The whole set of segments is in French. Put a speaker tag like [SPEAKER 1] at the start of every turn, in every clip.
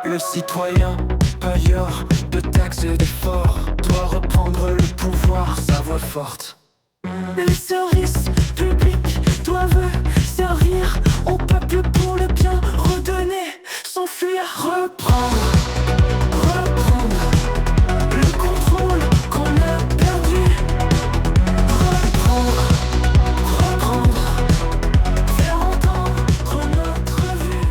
[SPEAKER 1] Le citoyen, payeur de taxes et d'efforts, doit reprendre le pouvoir, sa voix forte. Les services publics doivent servir au peuple pour le bien, redonner, s'enfuir, reprendre le contrôle qu'on a perdu. Reprendre, faire entendre notre vue.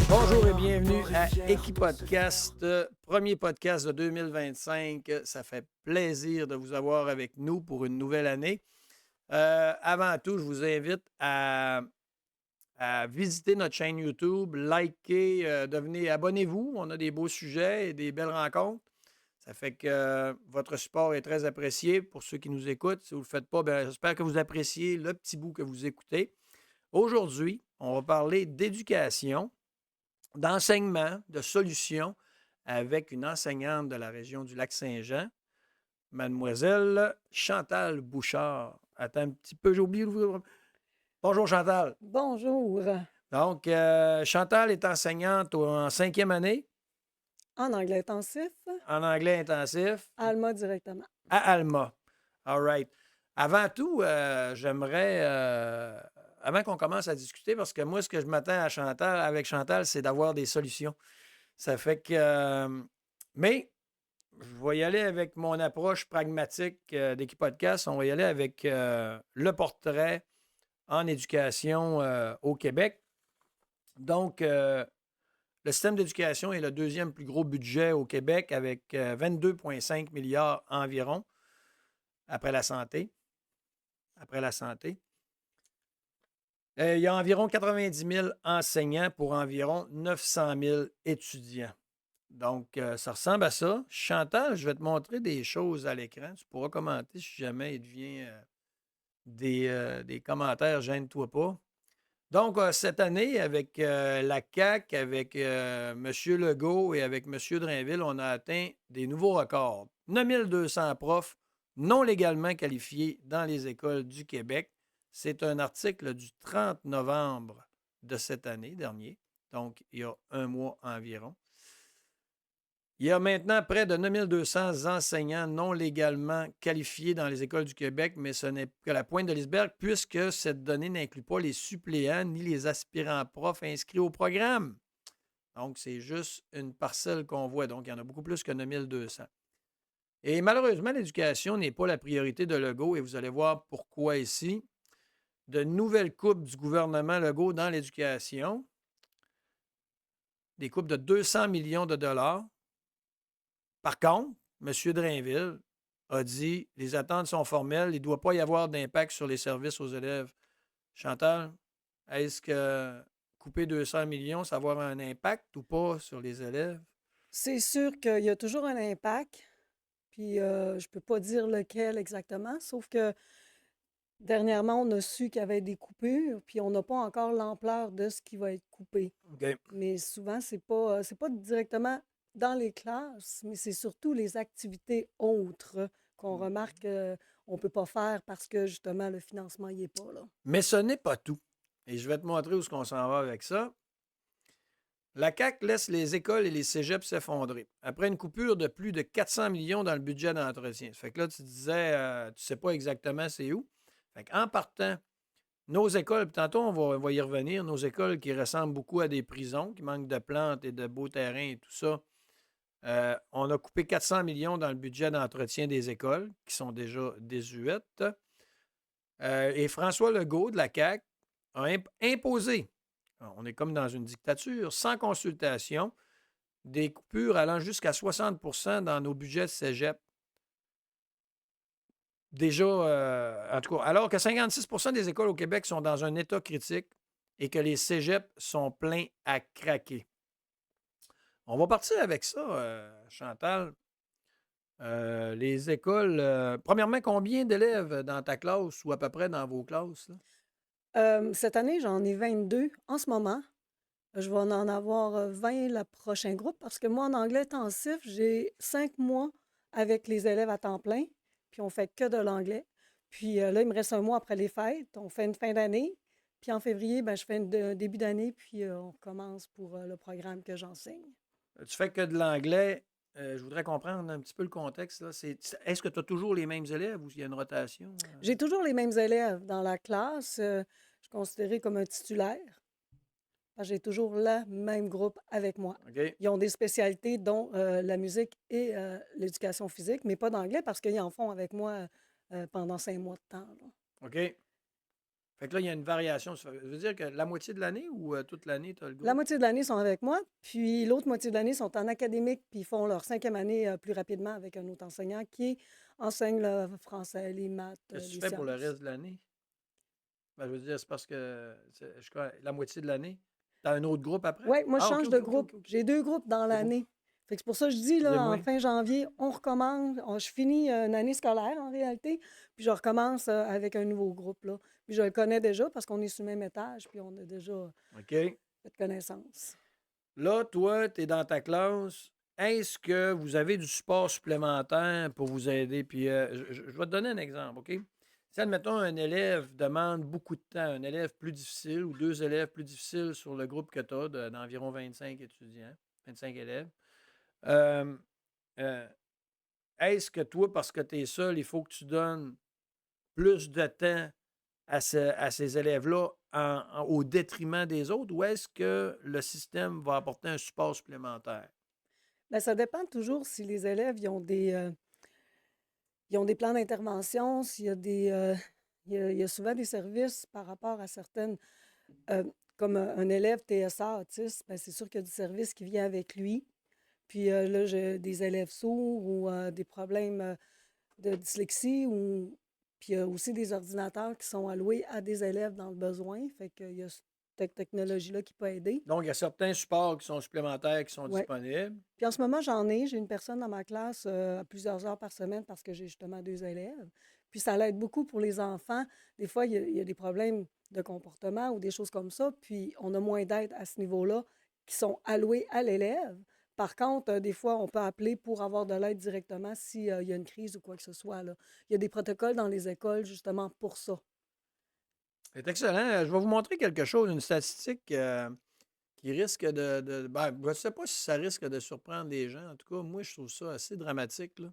[SPEAKER 2] Bonjour et bienvenue à Équipodcast, premier podcast de 2025. Ça fait plaisir de vous avoir avec nous pour une nouvelle année. Avant tout, je vous invite à visiter notre chaîne YouTube, liker, abonnez-vous. On a des beaux sujets et des belles rencontres. Ça fait que votre support est très apprécié pour ceux qui nous écoutent. Si vous ne le faites pas, j'espère que vous appréciez le petit bout que vous écoutez. Aujourd'hui, on va parler d'éducation, d'enseignement, de solutions avec une enseignante de la région du Lac-Saint-Jean, mademoiselle Chantal Bouchard. Attends un petit peu, j'ai oublié d'ouvrir. Bonjour Chantal.
[SPEAKER 3] Bonjour.
[SPEAKER 2] Donc, Chantal est enseignante en 5e année
[SPEAKER 3] En anglais intensif,
[SPEAKER 2] en anglais intensif
[SPEAKER 3] Alma directement.
[SPEAKER 2] à Alma. All right. Avant tout, j'aimerais, avant qu'on commence à discuter, parce que moi, ce que je m'attends avec Chantal, c'est d'avoir des solutions. Ça fait que. Mais je vais y aller avec mon approche pragmatique d'Équipodcast. On va y aller avec le portrait en éducation au Québec. Donc, le système d'éducation est le deuxième plus gros budget au Québec avec 22,5 milliards environ après la santé. Il y a environ 90 000 enseignants pour environ 900 000 étudiants. Donc, ça ressemble à ça. Chantal, je vais te montrer des choses à l'écran. Tu pourras commenter si jamais il devient des commentaires, gêne-toi pas. Donc, cette année, avec la CAQ, avec M. Legault et avec M. Drainville, on a atteint des nouveaux records. 9 200 profs non légalement qualifiés dans les écoles du Québec. C'est un article du 30 novembre de cette année dernier, donc il y a un mois environ. Il y a maintenant près de 9 200 enseignants non légalement qualifiés dans les écoles du Québec, mais ce n'est que la pointe de l'iceberg puisque cette donnée n'inclut pas les suppléants ni les aspirants profs inscrits au programme. Donc, c'est juste une parcelle qu'on voit. Donc, il y en a beaucoup plus que 9 200. Et malheureusement, l'éducation n'est pas la priorité de Legault et vous allez voir pourquoi ici. De nouvelles coupes du gouvernement Legault dans l'éducation, des coupes de 200 millions de dollars. Par contre, M. Drainville a dit les attentes sont formelles, il ne doit pas y avoir d'impact sur les services aux élèves. Chantal, est-ce que couper 200 millions, ça va avoir un impact ou pas sur les élèves?
[SPEAKER 3] C'est sûr qu'il y a toujours un impact, puis je ne peux pas dire lequel exactement, sauf que dernièrement, on a su qu'il y avait des coupures, puis on n'a pas encore l'ampleur de ce qui va être coupé.
[SPEAKER 2] OK.
[SPEAKER 3] Mais souvent, c'est pas directement dans les classes, mais c'est surtout les activités autres qu'on remarque qu'on ne peut pas faire parce que justement, le financement n'y est pas là.
[SPEAKER 2] Mais ce n'est pas tout. Et je vais te montrer où est-ce qu'on s'en va avec ça. La CAQ laisse les écoles et les cégeps s'effondrer. Après une coupure de plus de 400 millions dans le budget d'entretien. Ça fait que là, tu disais, tu ne sais pas exactement c'est où. Fait qu'en partant, nos écoles, puis tantôt on va y revenir, nos écoles qui ressemblent beaucoup à des prisons, qui manquent de plantes et de beaux terrains et tout ça, on a coupé 400 millions dans le budget d'entretien des écoles, qui sont déjà désuètes. Et François Legault de la CAQ a imposé, on est comme dans une dictature, sans consultation, des coupures allant jusqu'à 60 dans nos budgets de cégep. Déjà, en tout cas, alors que 56 des écoles au Québec sont dans un état critique et que les cégeps sont pleins à craquer. On va partir avec ça, Chantal. Les écoles, premièrement, combien d'élèves dans ta classe ou à peu près dans vos classes, là?
[SPEAKER 3] Cette année, j'en ai 22 en ce moment. Je vais en avoir 20 le prochain groupe parce que moi, en anglais intensif, j'ai 5 mois avec les élèves à temps plein, puis on fait que de l'anglais. Puis là, il me reste un mois après les fêtes. On fait une fin d'année. Puis en février, ben, je fais un début d'année, puis on commence pour le programme que j'enseigne.
[SPEAKER 2] Tu fais que de l'anglais. Je voudrais comprendre un petit peu le contexte, là. Est-ce que tu as toujours les mêmes élèves ou il y a une rotation?
[SPEAKER 3] J'ai toujours les mêmes élèves dans la classe. Je suis considérée comme un titulaire. Parce que j'ai toujours le même groupe avec moi.
[SPEAKER 2] OK.
[SPEAKER 3] Ils ont des spécialités, dont la musique et l'éducation physique, mais pas d'anglais parce qu'ils en font avec moi pendant 5 mois de temps, là.
[SPEAKER 2] OK. Fait que là, il y a une variation. Ça veut dire que la moitié de l'année ou toute l'année, tu as le
[SPEAKER 3] La
[SPEAKER 2] groupe?
[SPEAKER 3] moitié de l'année sont avec moi, puis l'autre moitié de l'année sont en académique, puis ils font leur 5e année plus rapidement avec un autre enseignant qui enseigne le français, les maths,
[SPEAKER 2] Qu'est-ce que tu
[SPEAKER 3] les
[SPEAKER 2] fais pour le
[SPEAKER 3] sciences.
[SPEAKER 2] reste de l'année? Ben, je veux dire, c'est parce que la moitié de l'année. Tu as un autre groupe après?
[SPEAKER 3] Oui, moi, je
[SPEAKER 2] Ah, OK,
[SPEAKER 3] change de
[SPEAKER 2] OK, OK,
[SPEAKER 3] groupe.
[SPEAKER 2] OK, OK.
[SPEAKER 3] J'ai 2 groupes dans
[SPEAKER 2] C'est beau.
[SPEAKER 3] l'année. Fait que c'est pour ça que je dis, là, en
[SPEAKER 2] Excusez-moi.
[SPEAKER 3] fin janvier, on recommence. Je finis une année scolaire, en réalité, puis je recommence avec un nouveau groupe, là. Puis je le connais déjà parce qu'on est sur le même étage, puis on a déjà
[SPEAKER 2] OK.
[SPEAKER 3] fait connaissance.
[SPEAKER 2] Là, toi, tu es dans ta classe. Est-ce que vous avez du support supplémentaire pour vous aider? Puis, je vais te donner un exemple, OK? Si, admettons, un élève demande beaucoup de temps, un élève plus difficile ou 2 élèves plus difficiles sur le groupe que tu as d'environ 25 étudiants, 25 élèves, euh, euh, est-ce que toi, parce que tu es seul, il faut que tu donnes plus de temps à ces élèves-là au détriment des autres ou est-ce que le système va apporter un support supplémentaire?
[SPEAKER 3] Bien, ça dépend toujours si les élèves ils ont des plans d'intervention, s'il y a il y a souvent des services par rapport à certaines. euh, Comme un élève TSA autiste, ben, c'est sûr qu'il y a du service qui vient avec lui. Puis là, j'ai des élèves sourds ou des problèmes de dyslexie ou puis il y a aussi des ordinateurs qui sont alloués à des élèves dans le besoin. Fait qu'il y a cette technologie-là qui peut aider.
[SPEAKER 2] Donc, il y a certains supports qui sont supplémentaires qui sont
[SPEAKER 3] Oui.
[SPEAKER 2] disponibles.
[SPEAKER 3] Puis en ce moment, j'ai une personne dans ma classe à plusieurs heures par semaine parce que j'ai justement 2 élèves. Puis ça l'aide beaucoup pour les enfants. Des fois, il y a des problèmes de comportement ou des choses comme ça. Puis on a moins d'aide à ce niveau-là qui sont alloués à l'élève. Par contre, des fois, on peut appeler pour avoir de l'aide directement s'il y a une crise ou quoi que ce soit, là. Il y a des protocoles dans les écoles justement pour ça.
[SPEAKER 2] C'est excellent. Je vais vous montrer quelque chose, une statistique qui risque ben, je ne sais pas si ça risque de surprendre les gens. En tout cas, moi, je trouve ça assez dramatique, là.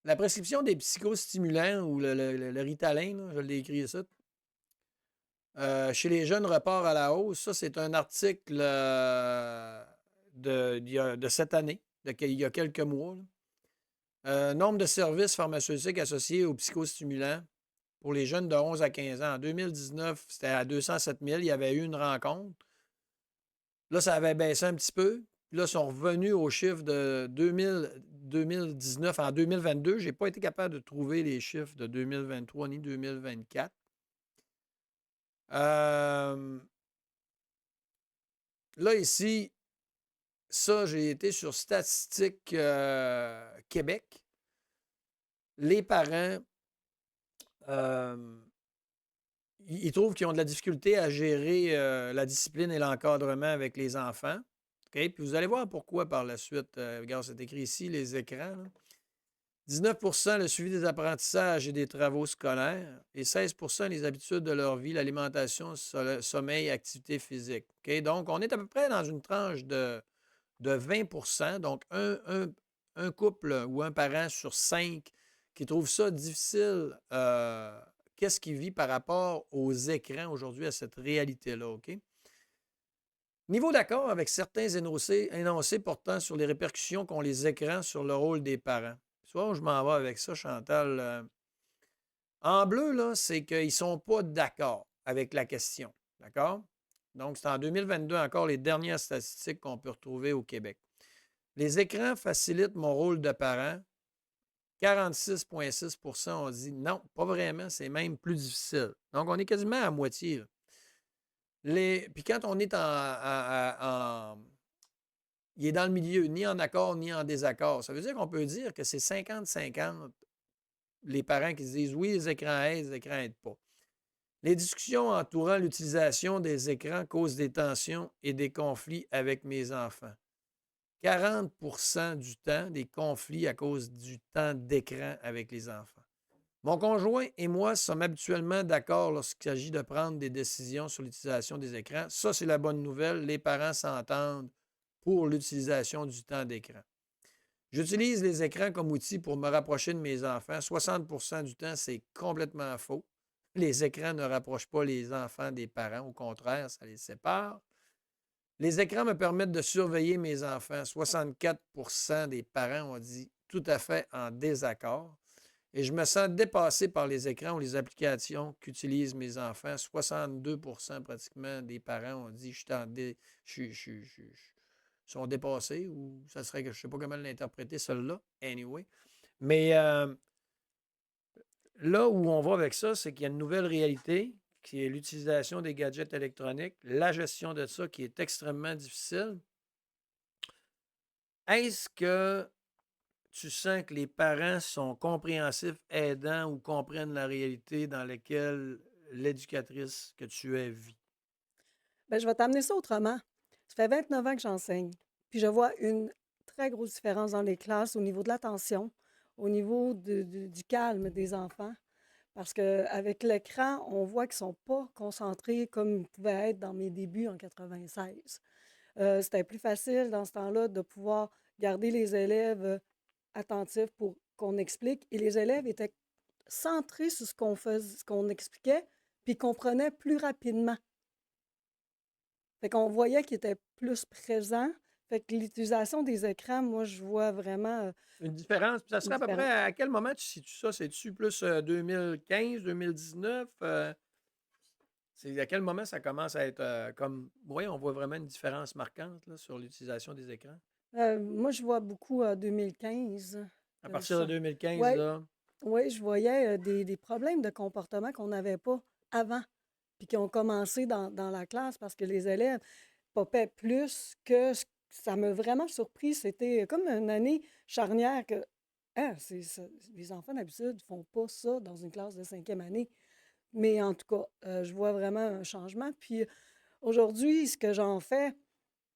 [SPEAKER 2] La prescription des psychostimulants ou le Ritalin, là, je l'ai écrit ça, chez les jeunes repart à la hausse. Ça, c'est un article de cette année, il y a quelques mois, là. Nombre de services pharmaceutiques associés aux psychostimulants pour les jeunes de 11 à 15 ans. En 2019, c'était à 207 000. Il y avait eu une rencontre. Là, ça avait baissé un petit peu. Puis là, ils sont revenus au chiffre de 2019 en 2022. Je n'ai pas été capable de trouver les chiffres de 2023 ni 2024. Là, ici, ça, j'ai été sur Statistique Québec. Les parents, ils trouvent qu'ils ont de la difficulté à gérer la discipline et l'encadrement avec les enfants. OK? Puis vous allez voir pourquoi par la suite. Regarde, c'est écrit ici, les écrans, là. 19 le suivi des apprentissages et des travaux scolaires et 16 les habitudes de leur vie, l'alimentation, sommeil, activité physique. OK? Donc, on est à peu près dans une tranche de 20 donc un couple ou un parent sur 5 qui trouve ça difficile. Qu'est-ce qu'il vit par rapport aux écrans aujourd'hui, à cette réalité-là, OK? Niveau d'accord avec certains énoncés portant sur les répercussions qu'ont les écrans sur le rôle des parents. Tu vois où je m'en vais avec ça, Chantal? En bleu, là, c'est qu'ils ne sont pas d'accord avec la question. D'accord? Donc, c'est en 2022 encore les dernières statistiques qu'on peut retrouver au Québec. Les écrans facilitent mon rôle de parent. 46,6 ont dit non, pas vraiment, c'est même plus difficile. Donc, on est quasiment à moitié, là. Puis quand on est il est dans le milieu, ni en accord, ni en désaccord. Ça veut dire qu'on peut dire que c'est 50-50 les parents qui se disent oui, les écrans aident pas. Les discussions entourant l'utilisation des écrans causent des tensions et des conflits avec mes enfants. 40 du temps, des conflits à cause du temps d'écran avec les enfants. Mon conjoint et moi sommes habituellement d'accord lorsqu'il s'agit de prendre des décisions sur l'utilisation des écrans. Ça, c'est la bonne nouvelle. Les parents s'entendent pour l'utilisation du temps d'écran. J'utilise les écrans comme outil pour me rapprocher de mes enfants. 60% du temps, c'est complètement faux. Les écrans ne rapprochent pas les enfants des parents. Au contraire, ça les sépare. Les écrans me permettent de surveiller mes enfants. 64% des parents ont dit tout à fait en désaccord. Et je me sens dépassé par les écrans ou les applications qu'utilisent mes enfants. 62% pratiquement des parents ont dit sont dépassés ou ça serait que je ne sais pas comment l'interpréter, celle-là. Anyway. Mais là où on va avec ça, c'est qu'il y a une nouvelle réalité qui est l'utilisation des gadgets électroniques, la gestion de ça qui est extrêmement difficile. Est-ce que tu sens que les parents sont compréhensifs, aidants ou comprennent la réalité dans laquelle l'éducatrice que tu es vit?
[SPEAKER 3] Bien, je vais t'amener ça autrement. Ça fait 29 ans que j'enseigne. Puis je vois une très grosse différence dans les classes au niveau de l'attention, au niveau du calme des enfants. Parce qu'avec l'écran, on voit qu'ils ne sont pas concentrés comme ils pouvaient être dans mes débuts en 96. C'était plus facile dans ce temps-là de pouvoir garder les élèves attentifs pour qu'on explique. Et les élèves étaient centrés sur ce qu'on faisait, ce qu'on expliquait, puis comprenaient plus rapidement. Fait qu'on voyait qu'ils étaient plus présents. Fait que l'utilisation des écrans, moi, je vois vraiment
[SPEAKER 2] Une différence. Puis ça
[SPEAKER 3] une
[SPEAKER 2] serait à peu près
[SPEAKER 3] différence.
[SPEAKER 2] à quel moment tu situes ça? C'est-tu plus 2015, 2019? C'est à quel moment ça commence à être comme. Oui, on voit vraiment une différence marquante là, sur l'utilisation des écrans.
[SPEAKER 3] Moi, je vois beaucoup 2015.
[SPEAKER 2] À partir de
[SPEAKER 3] Oui,
[SPEAKER 2] 2015, là.
[SPEAKER 3] ouais, je voyais des problèmes de comportement qu'on n'avait pas avant, puis qui ont commencé dans la classe parce que les élèves popaient plus que ça m'a vraiment surpris. C'était comme une année charnière que hein, les enfants d'habitude ne font pas ça dans une classe de 5e année. Mais en tout cas, je vois vraiment un changement. Puis aujourd'hui, ce que j'en fais,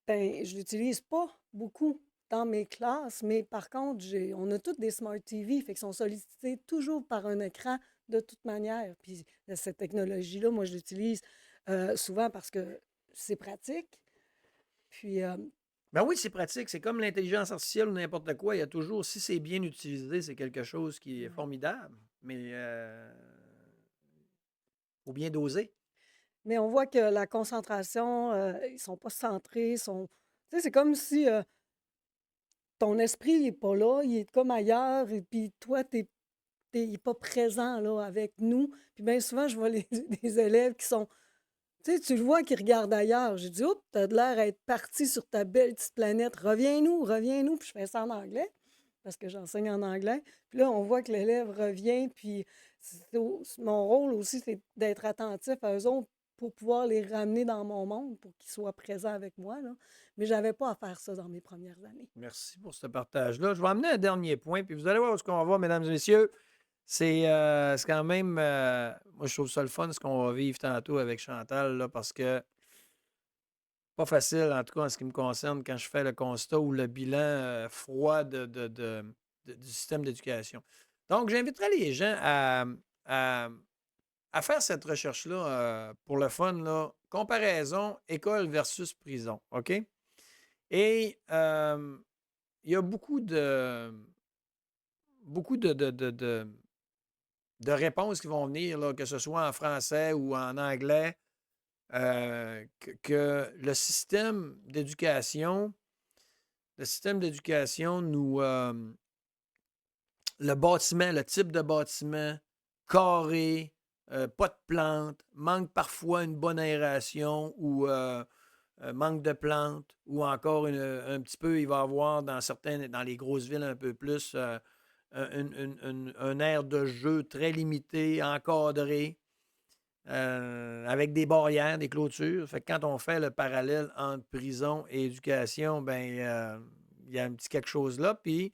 [SPEAKER 3] ben, je l'utilise pas beaucoup dans mes classes, mais par contre, on a toutes des Smart TV, fait qu'ils sont sollicités toujours par un écran de toute manière. Puis cette technologie-là, moi, je l'utilise souvent parce que c'est pratique. Puis,
[SPEAKER 2] Ben oui, c'est pratique. C'est comme l'intelligence artificielle ou n'importe quoi. Il y a toujours, si c'est bien utilisé, c'est quelque chose qui est formidable. Mais faut bien doser.
[SPEAKER 3] mais on voit que la concentration, ils sont pas centrés, tu sais, c'est comme si ton esprit n'est pas là, il est comme ailleurs, et puis toi, il est pas présent là, avec nous. Puis bien souvent, je vois des élèves qui sont, tu sais, tu le vois qui regardent ailleurs. J'ai dit, oups, t'as de l'air à être parti sur ta belle petite planète, reviens-nous, reviens-nous. Puis je fais ça en anglais, parce que j'enseigne en anglais. Puis là, on voit que l'élève revient, puis mon rôle aussi, c'est d'être attentif à eux autres pour pouvoir les ramener dans mon monde, pour qu'ils soient présents avec moi, là. Mais je n'avais pas à faire ça dans mes premières années.
[SPEAKER 2] Merci pour ce partage-là. Je vais amener un dernier point, puis vous allez voir où est-ce qu'on va, mesdames et messieurs. C'est quand même, moi je trouve ça le fun ce qu'on va vivre tantôt avec Chantal, là, parce que pas facile, en tout cas en ce qui me concerne, quand je fais le constat ou le bilan froid du système d'éducation. Donc, j'inviterai les gens à, à faire cette recherche-là pour le fun, là, comparaison école versus prison, OK? Et il y a beaucoup de réponses qui vont venir, là, que ce soit en français ou en anglais, que le système d'éducation nous... le bâtiment, le type de bâtiment, carré, pas de plantes, manque parfois une bonne aération ou manque de plantes, ou encore un petit peu, il va y avoir dans les grosses villes un peu plus, un aire de jeu très limité, encadré, avec des barrières, des clôtures. Fait que quand on fait le parallèle entre prison et éducation, ben il y a un petit quelque chose là. Puis,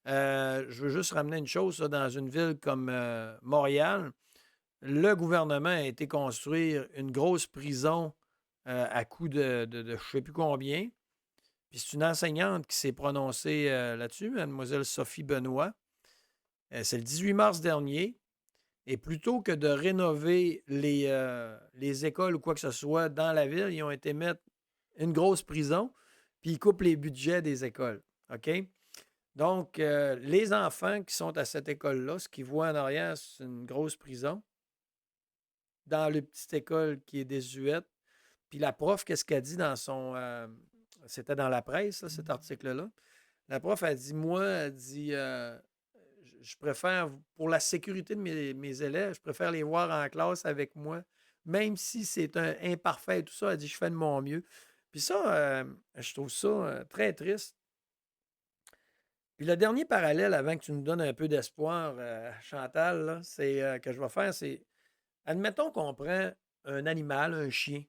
[SPEAKER 2] je veux juste ramener une chose, ça, dans une ville comme Montréal, le gouvernement a été construire une grosse prison à coût de je ne sais plus combien. Puis c'est une enseignante qui s'est prononcée là-dessus, mademoiselle Sophie Benoît. C'est le 18 mars dernier. Et plutôt que de rénover les écoles ou quoi que ce soit dans la ville, ils ont été mettre une grosse prison, puis ils coupent les budgets des écoles. OK? Donc, les enfants qui sont à cette école-là, ce qu'ils voient en arrière, c'est une grosse prison. Dans la petite école qui est désuète. Puis la prof, qu'est-ce qu'elle dit dans son. C'était dans la presse, là, cet article-là. La prof a dit, moi, elle dit, je préfère, pour la sécurité de mes élèves, je préfère les voir en classe avec moi, même si c'est imparfait et tout ça. Elle dit, je fais de mon mieux. Puis ça, je trouve ça très triste. Puis le dernier parallèle, avant que tu nous donnes un peu d'espoir, Chantal, là, que je vais faire, c'est, admettons qu'on prend un animal, un chien,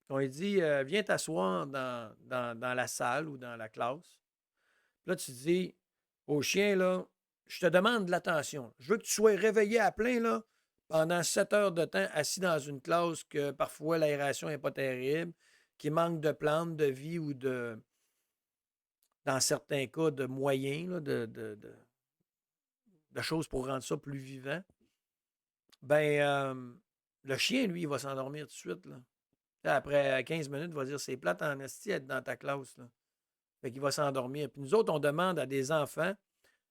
[SPEAKER 2] qu'on lui dit, viens t'asseoir dans la salle ou dans la classe. Puis là, tu dis au chien, là, je te demande de l'attention. Je veux que tu sois réveillé à plein, là, pendant 7 heures de temps, assis dans une classe que parfois l'aération n'est pas terrible, qui manque de plantes, de vie ou dans certains cas, de moyens, là, de choses pour rendre ça plus vivant. Ben, le chien, lui, il va s'endormir tout de suite, là. Après 15 minutes, il va dire c'est plate en esti être dans ta classe, là. Fait qu'il va s'endormir. Puis nous autres, on demande à des enfants,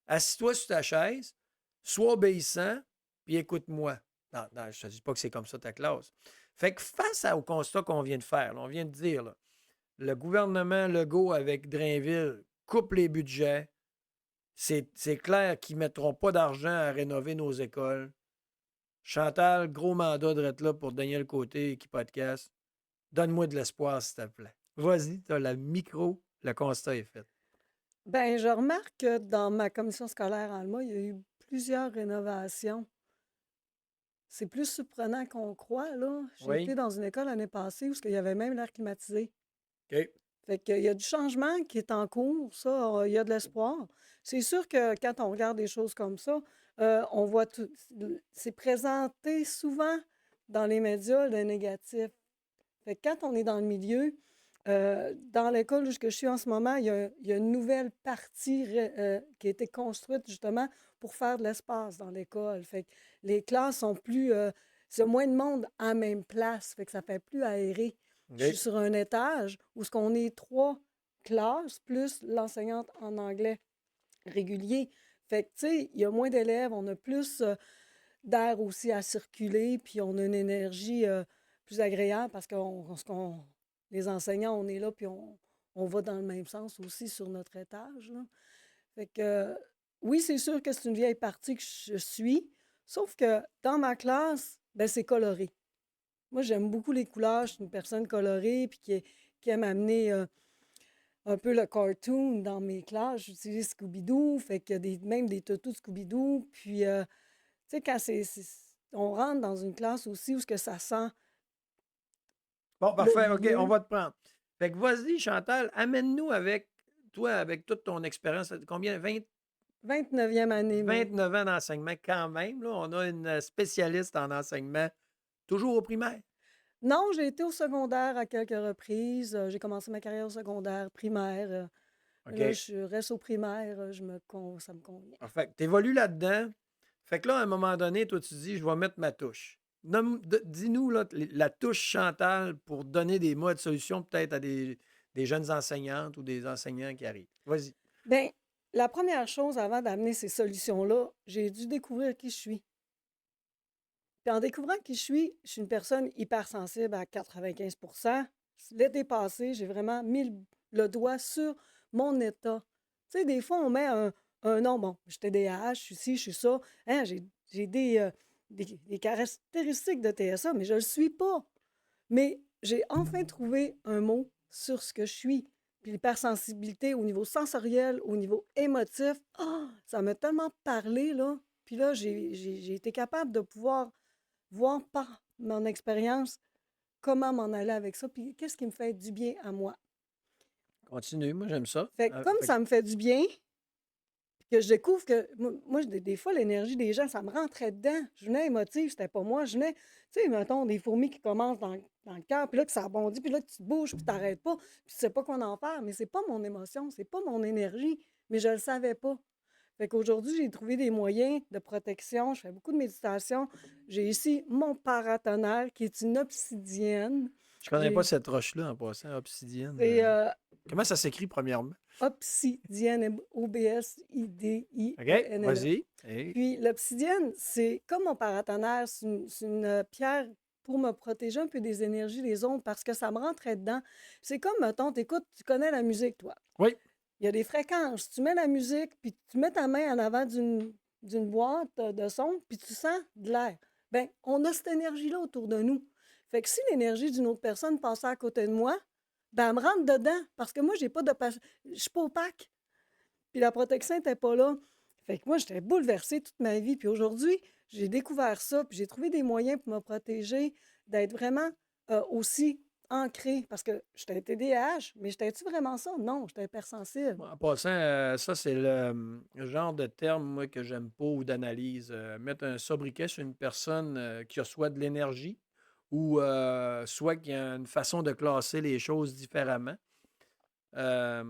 [SPEAKER 2] assis-toi sur ta chaise, sois obéissant, puis écoute-moi. Non, non, je ne te dis pas que c'est comme ça ta classe. Fait que face au constat qu'on vient de faire, là, on vient de dire, là, le gouvernement Legault avec Drainville coupe les budgets. C'est clair qu'ils ne mettront pas d'argent à rénover nos écoles. Chantal, gros mandat de être là pour Daniel Côté qui podcast. Donne-moi de l'espoir, s'il te plaît. Vas-y, tu as le micro, le constat est fait.
[SPEAKER 3] Ben, je remarque que dans ma commission scolaire en Alma, il y a eu plusieurs rénovations. C'est plus surprenant qu'on croit, là. J'ai
[SPEAKER 2] Oui.
[SPEAKER 3] été dans une école l'année passée où il y avait même l'air climatisé.
[SPEAKER 2] OK.
[SPEAKER 3] Fait qu'il y a du changement qui est en cours, ça, il y a de l'espoir. C'est sûr que quand on regarde des choses comme ça, on voit tout. C'est présenté souvent dans les médias le négatif. Fait que quand on est dans le milieu, dans l'école où je suis en ce moment, il y a une nouvelle partie qui a été construite justement pour faire de l'espace dans l'école. Fait que les classes sont plus. C'est moins de monde en même place. Fait que ça fait plus aéré.
[SPEAKER 2] OK.
[SPEAKER 3] Je suis sur un étage où ce qu'on est 3 classes plus l'enseignante en anglais régulier. Fait que, tu sais, il y a moins d'élèves, on a plus d'air aussi à circuler, puis on a une énergie plus agréable parce que les enseignants, on est là, puis on va dans le même sens aussi sur notre étage, là. Fait que, oui, c'est sûr que c'est une vieille partie que je suis, sauf que dans ma classe, ben c'est coloré. Moi, j'aime beaucoup les couleurs. Je suis une personne colorée puis qui aime amener un peu le cartoon dans mes classes. J'utilise Scooby-Doo, fait qu'il y a même des toutous de Scooby-Doo. Puis, tu sais, quand on rentre dans une classe aussi où ce que ça sent
[SPEAKER 2] Bon,
[SPEAKER 3] le
[SPEAKER 2] parfait. OK, on
[SPEAKER 3] milieu.
[SPEAKER 2] va te prendre. Fait que vas-y, Chantal, amène-nous avec toi, avec toute ton expérience. Combien?
[SPEAKER 3] 29e année, moi.
[SPEAKER 2] 29 ans d'enseignement quand même. Là. On a une spécialiste en enseignement, toujours au primaire.
[SPEAKER 3] Non, j'ai été au secondaire à quelques reprises. J'ai commencé ma carrière au secondaire, primaire.
[SPEAKER 2] OK.
[SPEAKER 3] Là, je reste au primaire. Ça me convient.
[SPEAKER 2] Fait que tu évolues là-dedans. Fait que là, à un moment donné, toi, tu dis, je vais mettre ma touche. Dis-nous là, la touche Chantal pour donner des mots de solution peut-être à des jeunes enseignantes ou des enseignants qui arrivent. Vas-y.
[SPEAKER 3] Bien, la première chose avant d'amener ces solutions-là, j'ai dû découvrir qui je suis. Puis en découvrant qui je suis une personne hypersensible à 95%. L'été passé, j'ai vraiment mis le doigt sur mon état. Tu sais, des fois, on met un nom. Bon, je suis TDAH, je suis ci, je suis ça. Hein, j'ai des caractéristiques de TSA, mais je ne le suis pas. Mais j'ai enfin trouvé un mot sur ce que je suis. Puis l'hypersensibilité au niveau sensoriel, au niveau émotif, ça m'a tellement parlé, là. Puis là, j'ai été capable de pouvoir voir par mon expérience comment m'en aller avec ça, puis qu'est-ce qui me fait du bien à moi.
[SPEAKER 2] Continue, moi j'aime ça.
[SPEAKER 3] Fait que comme ça me fait du bien, puis que je découvre que moi des fois, l'énergie des gens, ça me rentrait dedans. Je venais émotive, c'était pas moi. Je venais, tu sais, mettons, des fourmis qui commencent dans le cœur, puis là, que ça rebondit, puis là, que tu te bouges, puis t'arrêtes pas, puis tu sais pas quoi en faire. Mais c'est pas mon émotion, c'est pas mon énergie, mais je le savais pas. Fait qu'aujourd'hui, j'ai trouvé des moyens de protection. Je fais beaucoup de méditation. J'ai ici mon paratonnerre qui est une obsidienne.
[SPEAKER 2] Je connais pas
[SPEAKER 3] J'ai
[SPEAKER 2] cette roche-là en passant, obsidienne.
[SPEAKER 3] c'est
[SPEAKER 2] Comment ça s'écrit premièrement?
[SPEAKER 3] obsidienne,
[SPEAKER 2] OK,
[SPEAKER 3] Obsidienne.
[SPEAKER 2] vas-y. Hey.
[SPEAKER 3] Puis l'obsidienne, c'est comme mon paratonnerre, c'est une pierre pour me protéger un peu des énergies des autres parce que ça me rentrait dedans. C'est comme, mettons, t'écoutes, tu connais la musique, toi.
[SPEAKER 2] Oui.
[SPEAKER 3] Il y a des fréquences. Tu mets la musique, puis tu mets ta main en avant d'une boîte de son, puis tu sens de l'air. Bien, on a cette énergie-là autour de nous. Fait que si l'énergie d'une autre personne passait à côté de moi, ben, elle me rentre dedans parce que moi, j'ai pas de je suis pas opaque. Puis la protection n'était pas là. Fait que moi, j'étais bouleversée toute ma vie. Puis aujourd'hui, j'ai découvert ça, puis j'ai trouvé des moyens pour me protéger, d'être vraiment aussi ancrée. Parce que j'étais TDAH, mais j'étais-tu vraiment ça? Non, j'étais hypersensible.
[SPEAKER 2] En passant, ça, c'est le genre de terme, moi, que j'aime pas ou d'analyse. Mettre un sobriquet sur une personne qui a soit de l'énergie ou soit qui a une façon de classer les choses différemment. Euh,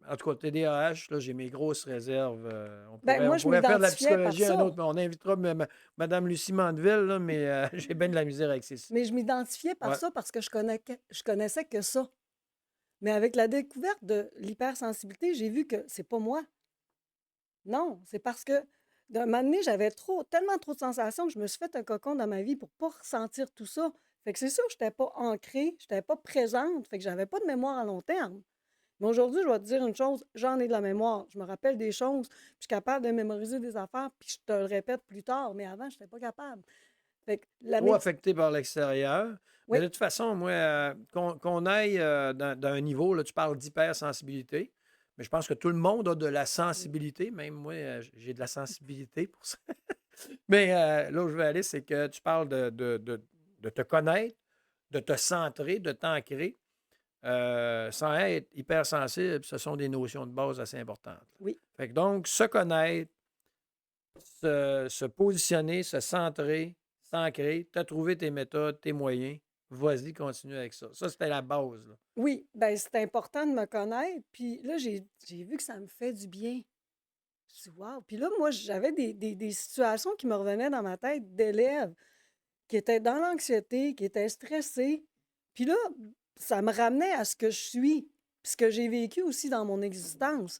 [SPEAKER 2] En tout cas, TDAH, là, j'ai mes grosses réserves. On
[SPEAKER 3] Ben,
[SPEAKER 2] pourrait,
[SPEAKER 3] moi,
[SPEAKER 2] on
[SPEAKER 3] je
[SPEAKER 2] pourrait faire de la
[SPEAKER 3] m'identifiais par
[SPEAKER 2] psychologie à un
[SPEAKER 3] ça.
[SPEAKER 2] autre, mais on invitera Mme Lucie Mandeville, là, mais j'ai bien de la misère avec ces...
[SPEAKER 3] Mais je m'identifiais par
[SPEAKER 2] Ouais.
[SPEAKER 3] ça parce que je connaissais que ça. Mais avec la découverte de l'hypersensibilité, j'ai vu que c'est pas moi. Non, c'est parce que d'un moment donné, j'avais tellement trop de sensations que je me suis fait un cocon dans ma vie pour pas ressentir tout ça. Fait que c'est sûr, je n'étais pas ancrée, je n'étais pas présente, fait que j'avais pas de mémoire à long terme. Mais aujourd'hui, je vais te dire une chose, j'en ai de la mémoire. Je me rappelle des choses, puis je suis capable de mémoriser des affaires, puis je te le répète plus tard. Mais avant, je n'étais pas capable. Fait que
[SPEAKER 2] Trop affecté par l'extérieur. Mais
[SPEAKER 3] Oui,
[SPEAKER 2] de toute façon, moi, qu'on aille d'un niveau, là, tu parles d'hypersensibilité, mais je pense que tout le monde a de la sensibilité. Même moi, j'ai de la sensibilité pour ça. Mais là où je veux aller, c'est que tu parles de te connaître, de te centrer, de t'ancrer. Sans être hypersensible, ce sont des notions de base assez importantes.
[SPEAKER 3] oui.
[SPEAKER 2] Fait que donc, se connaître, se positionner, se centrer, s'ancrer, tu as trouvé tes méthodes, tes moyens, vas-y, continue avec ça. Ça, c'était la base, là.
[SPEAKER 3] Oui, ben c'est important de me connaître. Puis là, j'ai vu que ça me fait du bien. Je dis, wow. Puis là, moi, j'avais des situations qui me revenaient dans ma tête d'élèves qui étaient dans l'anxiété, qui étaient stressés. Puis là, ça me ramenait à ce que je suis, puis ce que j'ai vécu aussi dans mon existence.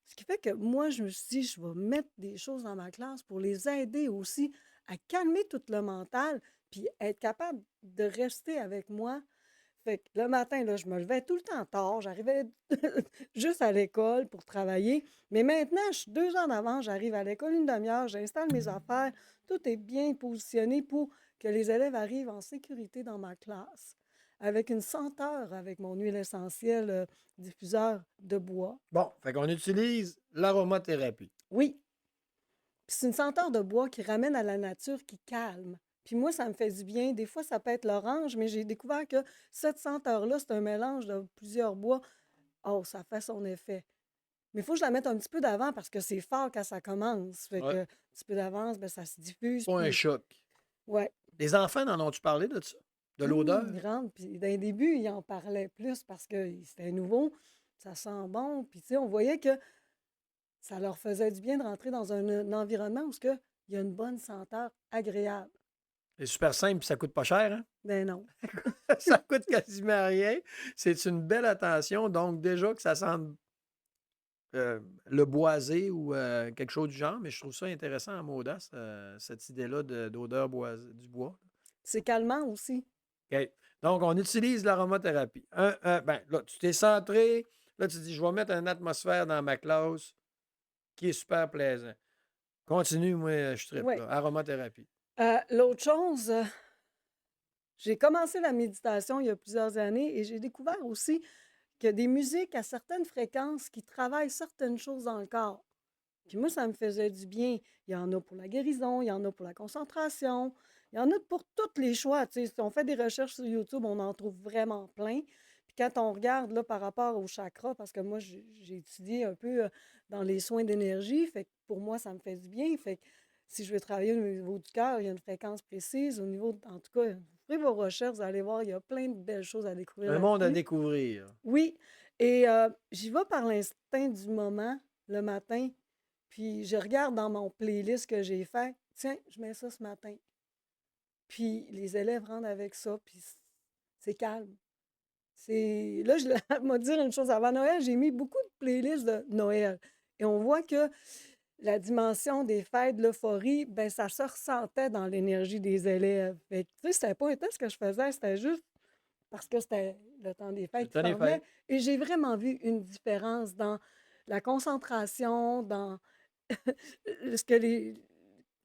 [SPEAKER 3] Ce qui fait que moi, je me suis dit, je vais mettre des choses dans ma classe pour les aider aussi à calmer tout le mental, puis être capable de rester avec moi. Fait que le matin, là, je me levais tout le temps tard. J'arrivais juste à l'école pour travailler. Mais maintenant, je suis 2 heures d'avance. J'arrive à l'école une demi-heure. J'installe mes affaires. Tout est bien positionné pour que les élèves arrivent en sécurité dans ma classe. Avec une senteur, avec mon huile essentielle diffuseur de bois.
[SPEAKER 2] Bon, fait qu'on utilise l'aromathérapie.
[SPEAKER 3] Oui, puis c'est une senteur de bois qui ramène à la nature, qui calme. Puis moi, ça me fait du bien. Des fois, ça peut être l'orange, mais j'ai découvert que cette senteur-là, c'est un mélange de plusieurs bois. Oh, ça fait son effet. Mais il faut que je la mette un petit peu d'avant parce que c'est fort quand ça commence. Fait
[SPEAKER 2] Ouais.
[SPEAKER 3] que un petit peu d'avance, ben, ça se diffuse.
[SPEAKER 2] Pas un
[SPEAKER 3] Puis,
[SPEAKER 2] choc.
[SPEAKER 3] ouais.
[SPEAKER 2] Les enfants, en ont-tu parlé de ça? De l'odeur?
[SPEAKER 3] Ils rentrent. Puis d'un début, ils en parlaient plus parce que c'était nouveau. Ça sent bon. Puis, tu sais, on voyait que ça leur faisait du bien de rentrer dans un environnement où il y a une bonne senteur agréable.
[SPEAKER 2] C'est super simple, puis ça coûte pas cher, hein?
[SPEAKER 3] Ben non.
[SPEAKER 2] Ça coûte quasiment rien. C'est une belle attention. Donc, déjà que ça sente le boisé ou quelque chose du genre, mais je trouve ça intéressant en Maudace, cette idée-là d'odeur du bois.
[SPEAKER 3] C'est calmant aussi.
[SPEAKER 2] OK. Donc, on utilise l'aromathérapie. Ben, là, tu t'es centré. Là, tu dis, je vais mettre une atmosphère dans ma classe qui est super plaisant. Continue, moi, je tripe,
[SPEAKER 3] Oui.
[SPEAKER 2] là. Aromathérapie.
[SPEAKER 3] L'autre chose, j'ai commencé la méditation il y a plusieurs années et j'ai découvert aussi qu'il y a des musiques à certaines fréquences qui travaillent certaines choses dans le corps. Puis moi, ça me faisait du bien. Il y en a pour la guérison, il y en a pour la concentration, il y en a pour tous les choix. Tu sais, si on fait des recherches sur YouTube, on en trouve vraiment plein. Puis quand on regarde là, par rapport au chakra, parce que moi, j'ai étudié un peu dans les soins d'énergie, fait que pour moi, ça me fait du bien. Fait que si je veux travailler au niveau du cœur, il y a une fréquence précise. Au niveau, en tout cas, faites vos recherches, vous allez voir, il y a plein de belles choses à découvrir
[SPEAKER 2] Un monde à
[SPEAKER 3] là-dessus.
[SPEAKER 2] découvrir.
[SPEAKER 3] Oui, et j'y vais par l'instinct du moment, le matin. Puis je regarde dans mon playlist que j'ai fait. Tiens, je mets ça ce matin. Puis les élèves rentrent avec ça, puis c'est calme. Là, je vais dire une chose. Avant Noël, j'ai mis beaucoup de playlists de Noël. Et on voit que la dimension des fêtes, de l'euphorie, ben ça se ressentait dans l'énergie des élèves. Fait que, tu sais, c'était pas un test que je faisais, c'était juste parce que c'était le temps des
[SPEAKER 2] C'est le
[SPEAKER 3] fêtes qui
[SPEAKER 2] temps des
[SPEAKER 3] s'en venait.
[SPEAKER 2] fêtes.
[SPEAKER 3] Et j'ai vraiment vu une différence dans la concentration, dans ce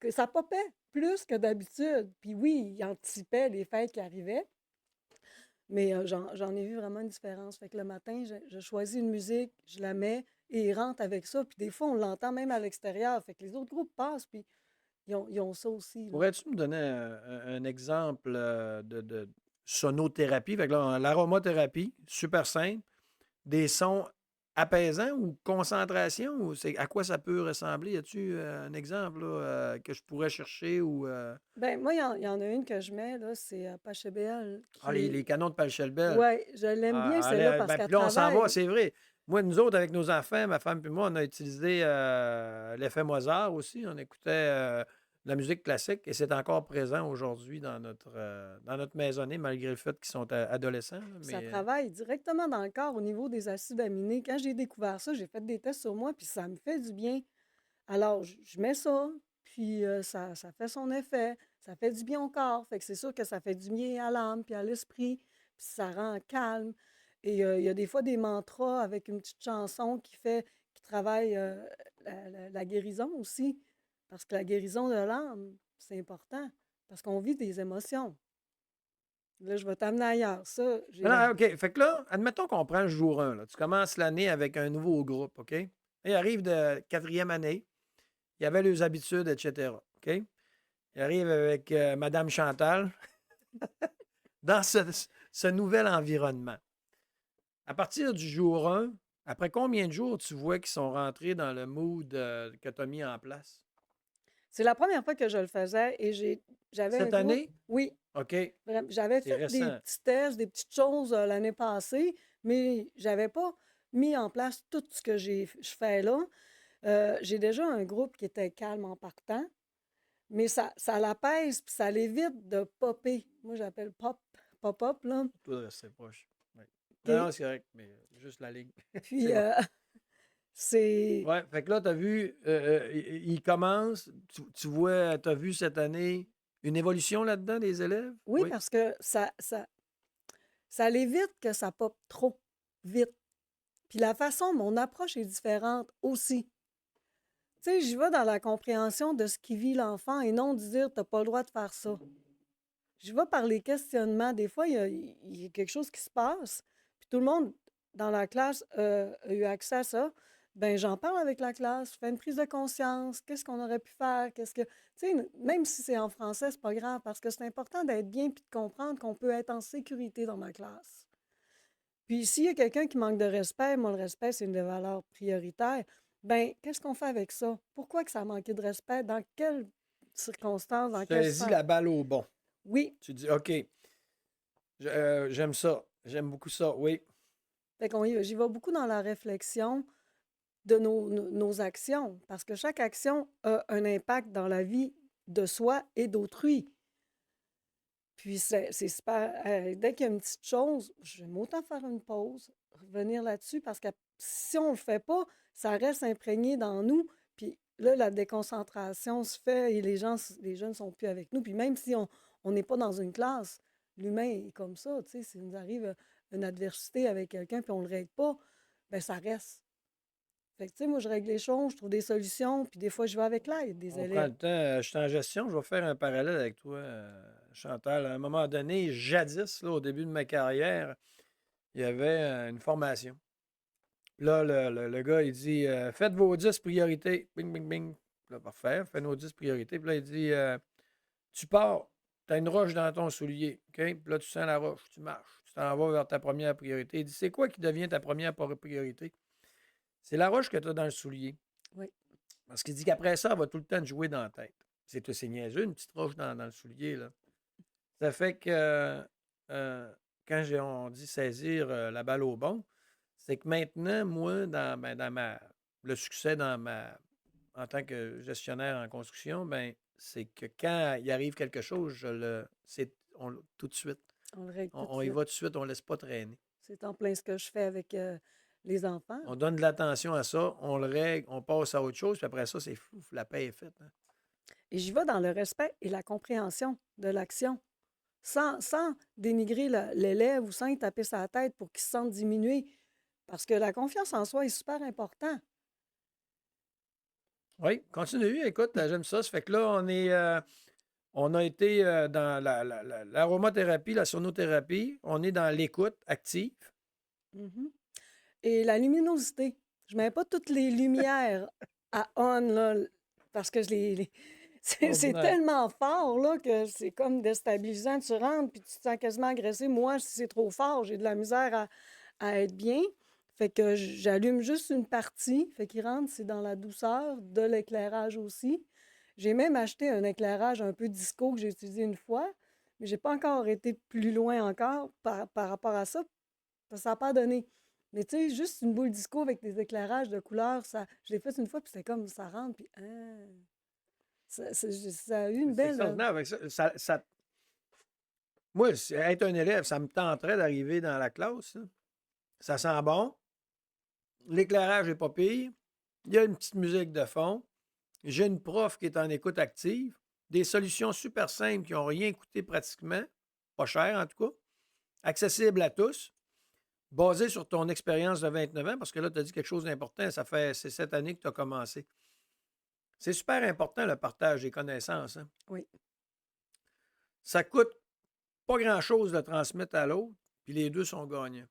[SPEAKER 3] que ça popait plus que d'habitude. Puis oui, ils anticipaient les fêtes qui arrivaient, mais j'en ai vu vraiment une différence. Fait que le matin, je choisis une musique, je la mets et ils rentrent avec ça. Puis des fois, on l'entend même à l'extérieur. Fait que les autres groupes passent, puis ils ont ça aussi, là.
[SPEAKER 2] Pourrais-tu me donner un exemple de sonothérapie? Fait que là, l'aromathérapie, super simple. Des sons apaisants ou concentration? Ou à quoi ça peut ressembler? Y a-tu un exemple là, que je pourrais chercher ou
[SPEAKER 3] Ben moi, il y en a une que je mets, là, c'est Pachelbel
[SPEAKER 2] les,
[SPEAKER 3] qui est...
[SPEAKER 2] canons de Pachelbel?
[SPEAKER 3] Ouais, je l'aime bien,
[SPEAKER 2] Ah,
[SPEAKER 3] celle-là, parce
[SPEAKER 2] ben,
[SPEAKER 3] qu'elle
[SPEAKER 2] puis là, on s'en va,
[SPEAKER 3] travaille.
[SPEAKER 2] c'est vrai. Moi, nous autres, avec nos enfants, ma femme et moi, on a utilisé l'effet Mozart aussi. On écoutait de la musique classique et c'est encore présent aujourd'hui dans notre maisonnée, malgré le fait qu'ils sont adolescents. Là,
[SPEAKER 3] Ça
[SPEAKER 2] mais
[SPEAKER 3] travaille directement dans le corps au niveau des acides aminés. Quand j'ai découvert ça, j'ai fait des tests sur moi, puis ça me fait du bien. Alors, je mets ça, puis ça fait son effet. Ça fait du bien au corps. Fait que c'est sûr que ça fait du bien à l'âme, puis à l'esprit, puis ça rend calme. Et il y a des fois des mantras avec une petite chanson qui travaille la guérison aussi. Parce que la guérison de l'âme, c'est important. Parce qu'on vit des émotions. Là, je vais t'amener ailleurs. Ça, j'ai la...
[SPEAKER 2] ah, OK. Fait que là, admettons qu'on prend le jour 1. Là. Tu commences l'année avec un nouveau groupe, OK? Il arrive de quatrième année. Il y avait les habitudes, etc. OK? Il arrive avec Madame Chantal dans ce nouvel environnement. À partir du jour 1, après combien de jours tu vois qu'ils sont rentrés dans le mood que tu as mis en place?
[SPEAKER 3] C'est la première fois que je le faisais et j'avais un
[SPEAKER 2] Cette
[SPEAKER 3] groupe.
[SPEAKER 2] année?
[SPEAKER 3] Oui,
[SPEAKER 2] OK.
[SPEAKER 3] j'avais
[SPEAKER 2] C'est
[SPEAKER 3] fait des
[SPEAKER 2] récent.
[SPEAKER 3] petits tests, des petites choses l'année passée, mais j'avais pas mis en place tout ce que je fais là. J'ai déjà un groupe qui était calme en partant, mais ça l'apaise puis ça l'évite de popper. Moi, j'appelle pop-up, là.
[SPEAKER 2] Toi, de rester proche. Oui. Non,
[SPEAKER 3] OK?
[SPEAKER 2] non, c'est correct, mais juste la ligne.
[SPEAKER 3] Puis,
[SPEAKER 2] C'est bon.
[SPEAKER 3] c'est...
[SPEAKER 2] Ouais, fait que là, tu as vu, il commence, tu vois, tu as vu cette année une évolution là-dedans des élèves?
[SPEAKER 3] Oui,
[SPEAKER 2] Oui.
[SPEAKER 3] parce que ça l'évite que ça pop trop vite. Puis la façon, mon approche est différente aussi. Tu sais, j'y vais dans la compréhension de ce qui vit l'enfant et non de dire t'as pas le droit de faire ça. Je vais par les questionnements. Des fois, il y a quelque chose qui se passe, puis tout le monde dans la classe a eu accès à ça. Ben, j'en parle avec la classe, je fais une prise de conscience. Qu'est-ce qu'on aurait pu faire? Qu'est-ce que. Tu sais, même si c'est en français, c'est pas grave parce que c'est important d'être bien puis de comprendre qu'on peut être en sécurité dans ma classe. Puis s'il y a quelqu'un qui manque de respect, moi, le respect, c'est une des valeurs prioritaires. Ben, qu'est-ce qu'on fait avec ça? Pourquoi que ça a manqué de respect? Dans quelles circonstances?
[SPEAKER 2] Tu
[SPEAKER 3] Dans quelle
[SPEAKER 2] saisis
[SPEAKER 3] sphère?
[SPEAKER 2] la balle au bon.
[SPEAKER 3] Oui.
[SPEAKER 2] Tu dis, OK, j'aime ça. J'aime beaucoup ça, oui.
[SPEAKER 3] Fait qu'on j'y vais beaucoup dans la réflexion de nos actions, parce que chaque action a un impact dans la vie de soi et d'autrui. Puis c'est super. Dès qu'il y a une petite chose, j'aime autant faire une pause, revenir là-dessus, parce que si on ne le fait pas, ça reste imprégné dans nous. Puis là, la déconcentration se fait et les jeunes ne sont plus avec nous. Puis même si on n'est pas dans une classe, l'humain est comme ça. Tu sais, s'il nous arrive une adversité avec quelqu'un puis on ne le règle pas, ben ça reste. Fait que, tu sais, moi, je règle les choses, je trouve des solutions, puis des fois, je vais avec l'aide des
[SPEAKER 2] On prend
[SPEAKER 3] élèves.
[SPEAKER 2] le temps. Je suis en gestion. Je vais faire un parallèle avec toi, Chantal. À un moment donné, jadis, là, au début de ma carrière, il y avait une formation. Là, le gars, il dit faites vos 10 priorités. Bing, bing, bing. Là, parfait. Fais nos 10 priorités. Puis là, il dit tu pars, tu as une roche dans ton soulier. OK? Puis là, tu sens la roche. Tu marches. Tu t'en vas vers ta première priorité. Il dit c'est quoi qui devient ta première priorité? C'est la roche que tu as dans le soulier.
[SPEAKER 3] Oui.
[SPEAKER 2] Parce qu'il dit qu'après ça, elle va tout le temps te jouer dans la tête. C'est niaiseux, une petite roche dans le soulier. Là. Ça fait que quand on dit saisir la balle au bon, c'est que maintenant, moi, dans le succès dans en tant que gestionnaire en construction, ben, c'est que quand il arrive quelque chose, tout de suite.
[SPEAKER 3] On le règle tout de
[SPEAKER 2] On y
[SPEAKER 3] suite.
[SPEAKER 2] va tout de suite, on ne laisse pas traîner.
[SPEAKER 3] C'est en plein ce que je fais avec les enfants.
[SPEAKER 2] On donne de l'attention à ça, on le règle, on passe à autre chose, puis après ça, c'est fou, la paix est faite. Hein.
[SPEAKER 3] Et j'y vais dans le respect et la compréhension de l'action, sans dénigrer l'élève ou sans y taper sa tête pour qu'il se sente diminué. Parce que la confiance en soi est super important.
[SPEAKER 2] Oui, continue. Écoute, j'aime ça. Ça fait que là, on a été dans l'aromathérapie, la sonothérapie. On est dans l'écoute active.
[SPEAKER 3] Mhm. Et la luminosité. Je ne mets pas toutes les lumières à on, là, parce que c'est tellement fort là, que c'est comme déstabilisant. Tu rentres puis tu te sens quasiment agressé. Moi, si c'est trop fort, j'ai de la misère à être bien. Fait que j'allume juste une partie. Fait qu'il rentre, c'est dans la douceur, de l'éclairage aussi. J'ai même acheté un éclairage un peu disco que j'ai utilisé une fois, mais j'ai pas encore été plus loin encore par rapport à ça. Ça n'a pas donné. Mais tu sais, juste une boule disco avec des éclairages de couleurs, je l'ai fait une fois, puis c'était comme ça rentre, puis ça a eu une
[SPEAKER 2] C'est
[SPEAKER 3] belle.
[SPEAKER 2] extraordinaire. Avec moi, être un élève, ça me tenterait d'arriver dans la classe. Là. Ça sent bon. L'éclairage n'est pas pire. Il y a une petite musique de fond. J'ai une prof qui est en écoute active. Des solutions super simples qui n'ont rien coûté pratiquement. Pas cher, en tout cas. Accessible à tous. Basé sur ton expérience de 29 ans, parce que là, tu as dit quelque chose d'important. C'est cette année que tu as commencé. C'est super important, le partage des connaissances. Hein?
[SPEAKER 3] Oui.
[SPEAKER 2] Ça coûte pas grand-chose de transmettre à l'autre, puis les deux sont gagnants.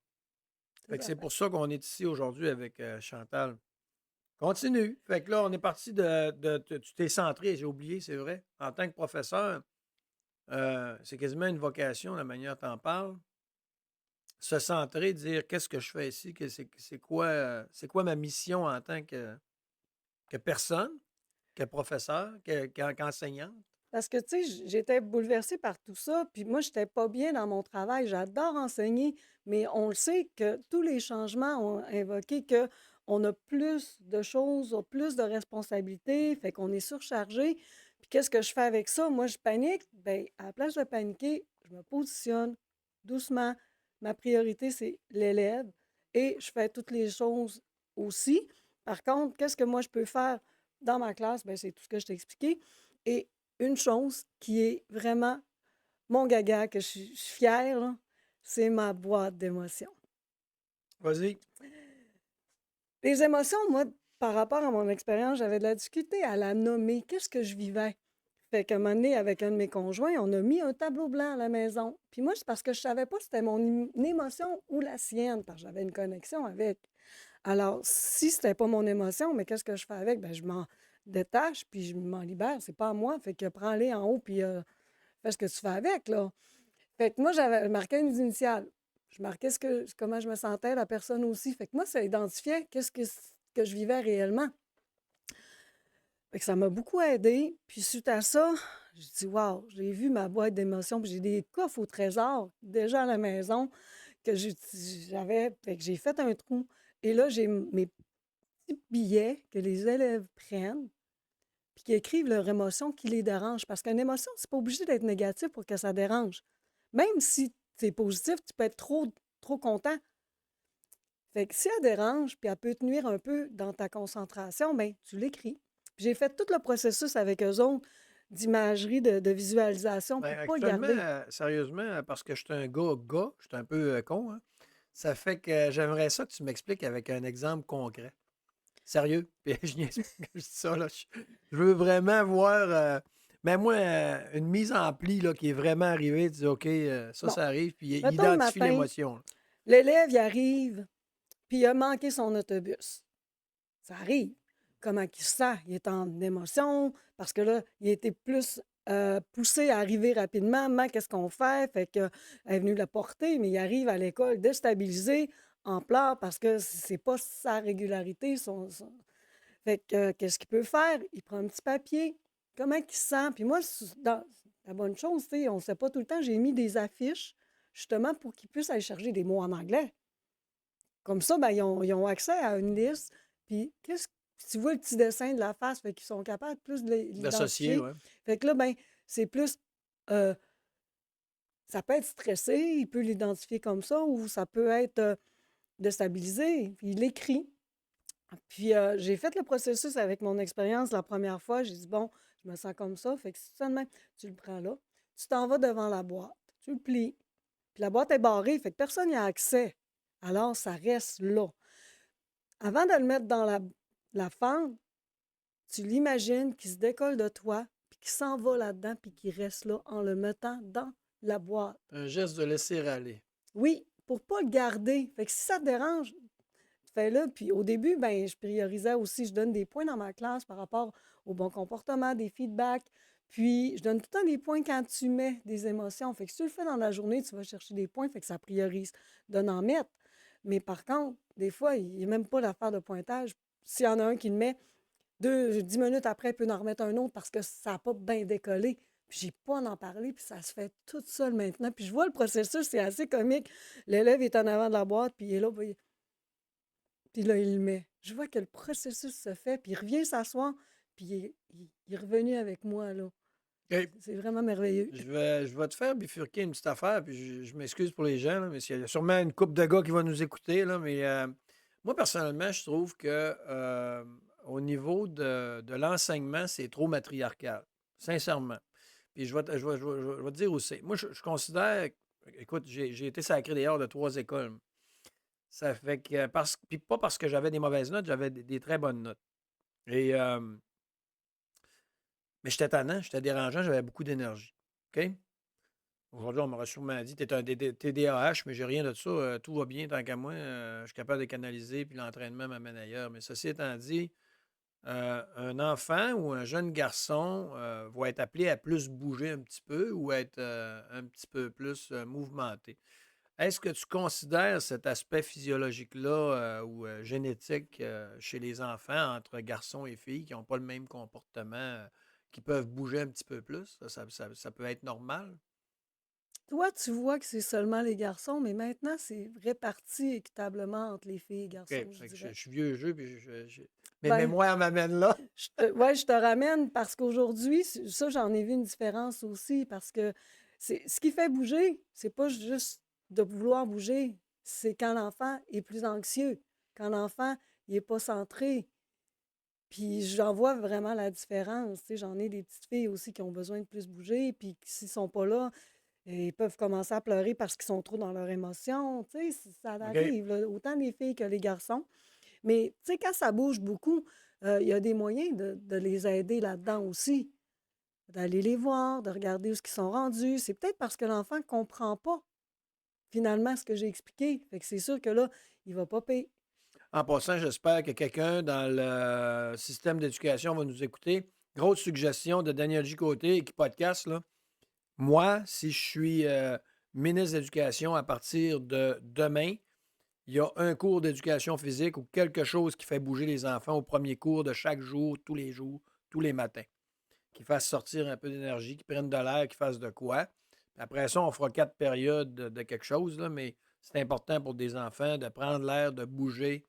[SPEAKER 2] Fait que c'est pour ça qu'on est ici aujourd'hui avec Chantal. Continue. Fait que là, on est parti tu t'es centré, j'ai oublié, c'est vrai. En tant que professeur, c'est quasiment une vocation, la manière dont tu en parles. Se centrer, dire qu'est-ce que je fais ici, c'est quoi ma mission en tant que personne, que professeur, qu'enseignante.
[SPEAKER 3] Parce que, tu sais, j'étais bouleversée par tout ça, puis moi, j'étais pas bien dans mon travail. J'adore enseigner, mais on le sait que tous les changements ont invoqué que on a plus de choses, plus de responsabilités, fait qu'on est surchargé. Puis qu'est-ce que je fais avec ça? Moi, je panique. Bien, à la place de paniquer, je me positionne doucement. Ma priorité, c'est l'élève et je fais toutes les choses aussi. Par contre, qu'est-ce que moi, je peux faire dans ma classe? Bien, c'est tout ce que je t'ai expliqué. Et une chose qui est vraiment mon gaga, que je suis fière, là, c'est ma boîte d'émotions.
[SPEAKER 2] Vas-y.
[SPEAKER 3] Les émotions, moi, par rapport à mon expérience, j'avais de la difficulté à la nommer. Qu'est-ce que je vivais? Fait qu'à un moment donné, avec un de mes conjoints, on a mis un tableau blanc à la maison. Puis moi, c'est parce que je savais pas si c'était mon émotion ou la sienne, parce que j'avais une connexion avec. Alors, si c'était pas mon émotion, mais qu'est-ce que je fais avec? Bien, je m'en détache, puis je m'en libère. C'est pas à moi. Fait que prends-les en haut, puis fais ce que tu fais avec, là. Fait que moi, j'avais marqué une initiale. Je marquais comment je me sentais, la personne aussi. Fait que moi, ça identifiait qu'est-ce que je vivais réellement. Fait que ça m'a beaucoup aidé. Puis suite à ça, j'ai dit, wow, j'ai vu ma boîte d'émotions. Puis j'ai des coffres au trésor déjà à la maison que j'avais. Fait que j'ai fait un trou. Et là, j'ai mes petits billets que les élèves prennent puis qui écrivent leur émotion qui les dérange. Parce qu'une émotion, c'est pas obligé d'être négatif pour que ça dérange. Même si c'est positif, tu peux être trop content. Fait que si elle dérange, puis elle peut te nuire un peu dans ta concentration, bien, tu l'écris. Puis j'ai fait tout le processus avec eux autres d'imagerie, de visualisation pour
[SPEAKER 2] Ben,
[SPEAKER 3] pas
[SPEAKER 2] actuellement,
[SPEAKER 3] garder.
[SPEAKER 2] sérieusement, parce que je suis un gars, je suis un peu con, hein, ça fait que j'aimerais ça que tu m'expliques avec un exemple concret. Sérieux? Puis je niaise pas que je dis ça, là. Je veux vraiment voir. Mais moi, une mise en pli là, qui est vraiment arrivée, tu dis OK,
[SPEAKER 3] Bon,
[SPEAKER 2] ça arrive, puis il
[SPEAKER 3] mettons le
[SPEAKER 2] identifie
[SPEAKER 3] matin,
[SPEAKER 2] l'émotion. Là.
[SPEAKER 3] l'élève, il arrive, puis il a manqué son autobus. Ça arrive. Comment il se sent? Il est en émotion parce que là, il a été plus poussé à arriver rapidement. Maman, qu'est-ce qu'on fait? Fait qu'elle est venue le porter, mais il arrive à l'école déstabilisé, en pleurs parce que c'est pas sa régularité. Fait que qu'est-ce qu'il peut faire? Il prend un petit papier. Comment il se sent? Puis moi, la bonne chose, tu sais, on ne sait pas tout le temps, j'ai mis des affiches justement pour qu'ils puissent aller chercher des mots en anglais. Comme ça, ben, ils ont accès à une liste. Puis, Puis tu vois le petit dessin de la face, fait qu'ils sont capables plus de
[SPEAKER 2] D'associer,
[SPEAKER 3] l'identifier.
[SPEAKER 2] ouais.
[SPEAKER 3] Fait que là, ben, c'est plus... euh, ça peut être stressé, il peut l'identifier comme ça, ou ça peut être déstabilisé, puis il l'écrit. Puis j'ai fait le processus avec mon expérience la première fois. J'ai dit, bon, je me sens comme ça. Fait que si tu sens de même, tu le prends là. Tu t'en vas devant la boîte. Tu le plies. Puis la boîte est barrée, fait que personne n'y a accès. Alors, ça reste là. Avant de le mettre dans la fente, tu l'imagines qu'il se décolle de toi, puis qu'il s'en va là-dedans, puis qu'il reste là en le mettant dans la boîte.
[SPEAKER 2] Un geste de laisser aller.
[SPEAKER 3] Oui, pour pas le garder. Fait que si ça te dérange, fais-le. Puis au début, ben, je priorisais aussi, je donne des points dans ma classe par rapport au bon comportement, des feedbacks. Puis je donne tout le temps des points quand tu mets des émotions. Fait que si tu le fais dans la journée, tu vas chercher des points, fait que ça priorise de n'en mettre. Mais par contre, des fois, il n'y a même pas l'affaire de pointage. S'il y en a un qui le met, 10 minutes après, il peut en remettre un autre parce que ça n'a pas bien décollé. Puis j'ai pas à en parler, puis ça se fait tout seul maintenant. Puis je vois le processus, c'est assez comique. L'élève est en avant de la boîte, puis il est là, puis là, il le met. Je vois que le processus se fait, puis il revient s'asseoir, puis il est revenu avec moi, là.
[SPEAKER 2] OK.
[SPEAKER 3] C'est vraiment merveilleux.
[SPEAKER 2] Je vais te faire bifurquer une petite affaire, puis je m'excuse pour les gens, là, mais il y a sûrement une couple de gars qui vont nous écouter, là, mais moi, personnellement, je trouve que au niveau de l'enseignement, c'est trop matriarcal, sincèrement. Puis je vais te dire aussi. Moi, je considère, écoute, j'ai été sacré d'ailleurs de 3 écoles. Ça fait que, puis pas parce que j'avais des mauvaises notes, j'avais des très bonnes notes. Et, mais j'étais tannant, j'étais dérangeant, j'avais beaucoup d'énergie. OK? Aujourd'hui, on m'aurait sûrement dit, t'es un TDAH, mais j'ai rien de ça, tout va bien tant qu'à moi, je suis capable de canaliser, puis l'entraînement m'amène ailleurs. Mais ceci étant dit, un enfant ou un jeune garçon va être appelé à plus bouger un petit peu ou être un petit peu plus mouvementé. Est-ce que tu considères cet aspect physiologique-là ou génétique chez les enfants entre garçons et filles qui n'ont pas le même comportement, qui peuvent bouger un petit peu plus? Ça peut être normal?
[SPEAKER 3] Toi, tu vois que c'est seulement les garçons, mais maintenant, c'est réparti équitablement entre les filles et les
[SPEAKER 2] OK.
[SPEAKER 3] garçons, je
[SPEAKER 2] Fait que je
[SPEAKER 3] dirais.
[SPEAKER 2] suis vieux jeu, puis mes
[SPEAKER 3] Ben,
[SPEAKER 2] mémoires m'amènent là.
[SPEAKER 3] ouais, je te ramène parce qu'aujourd'hui, ça, j'en ai vu une différence aussi parce que ce qui fait bouger, c'est pas juste de vouloir bouger, c'est quand l'enfant est plus anxieux, quand l'enfant il est pas centré. Puis j'en vois vraiment la différence. Tu sais, j'en ai des petites filles aussi qui ont besoin de plus bouger, puis s'ils sont pas là, ils peuvent commencer à pleurer parce qu'ils sont trop dans leurs émotions. Tu sais, ça
[SPEAKER 2] OK.
[SPEAKER 3] arrive, là, autant les filles que les garçons. Mais tu sais, quand ça bouge beaucoup, il y a des moyens de les aider là-dedans aussi. D'aller les voir, de regarder où ils sont rendus. C'est peut-être parce que l'enfant ne comprend pas finalement ce que j'ai expliqué. Fait que c'est sûr que là, il va pas payer.
[SPEAKER 2] En passant, j'espère que quelqu'un dans le système d'éducation va nous écouter. Grosse suggestion de Daniel J. Côté qui podcast, là. Moi, si je suis ministre d'éducation à partir de demain, il y a un cours d'éducation physique ou quelque chose qui fait bouger les enfants au premier cours de chaque jour, tous les matins. Qui fasse sortir un peu d'énergie, qui prennent de l'air, qui fassent de quoi. Puis après ça, on fera 4 périodes de quelque chose, là, mais c'est important pour des enfants de prendre l'air, de bouger,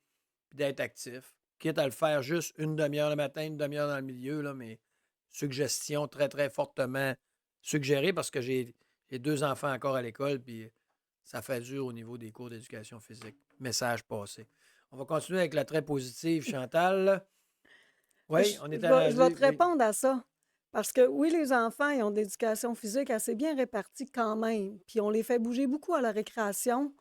[SPEAKER 2] puis d'être actif. Quitte à le faire juste une demi-heure le matin, une demi-heure dans le milieu, là, mais suggestion très, très fortement suggérée parce que j'ai 2 enfants encore à l'école, puis ça fait dur au niveau des cours d'éducation physique. Message passé. On va continuer avec la très positive, Chantal. Oui, on est
[SPEAKER 3] Je vais te
[SPEAKER 2] oui.
[SPEAKER 3] répondre à ça. Parce que oui, les enfants, ils ont de l'éducation physique assez bien répartie quand même. Puis on les fait bouger beaucoup à la récréation.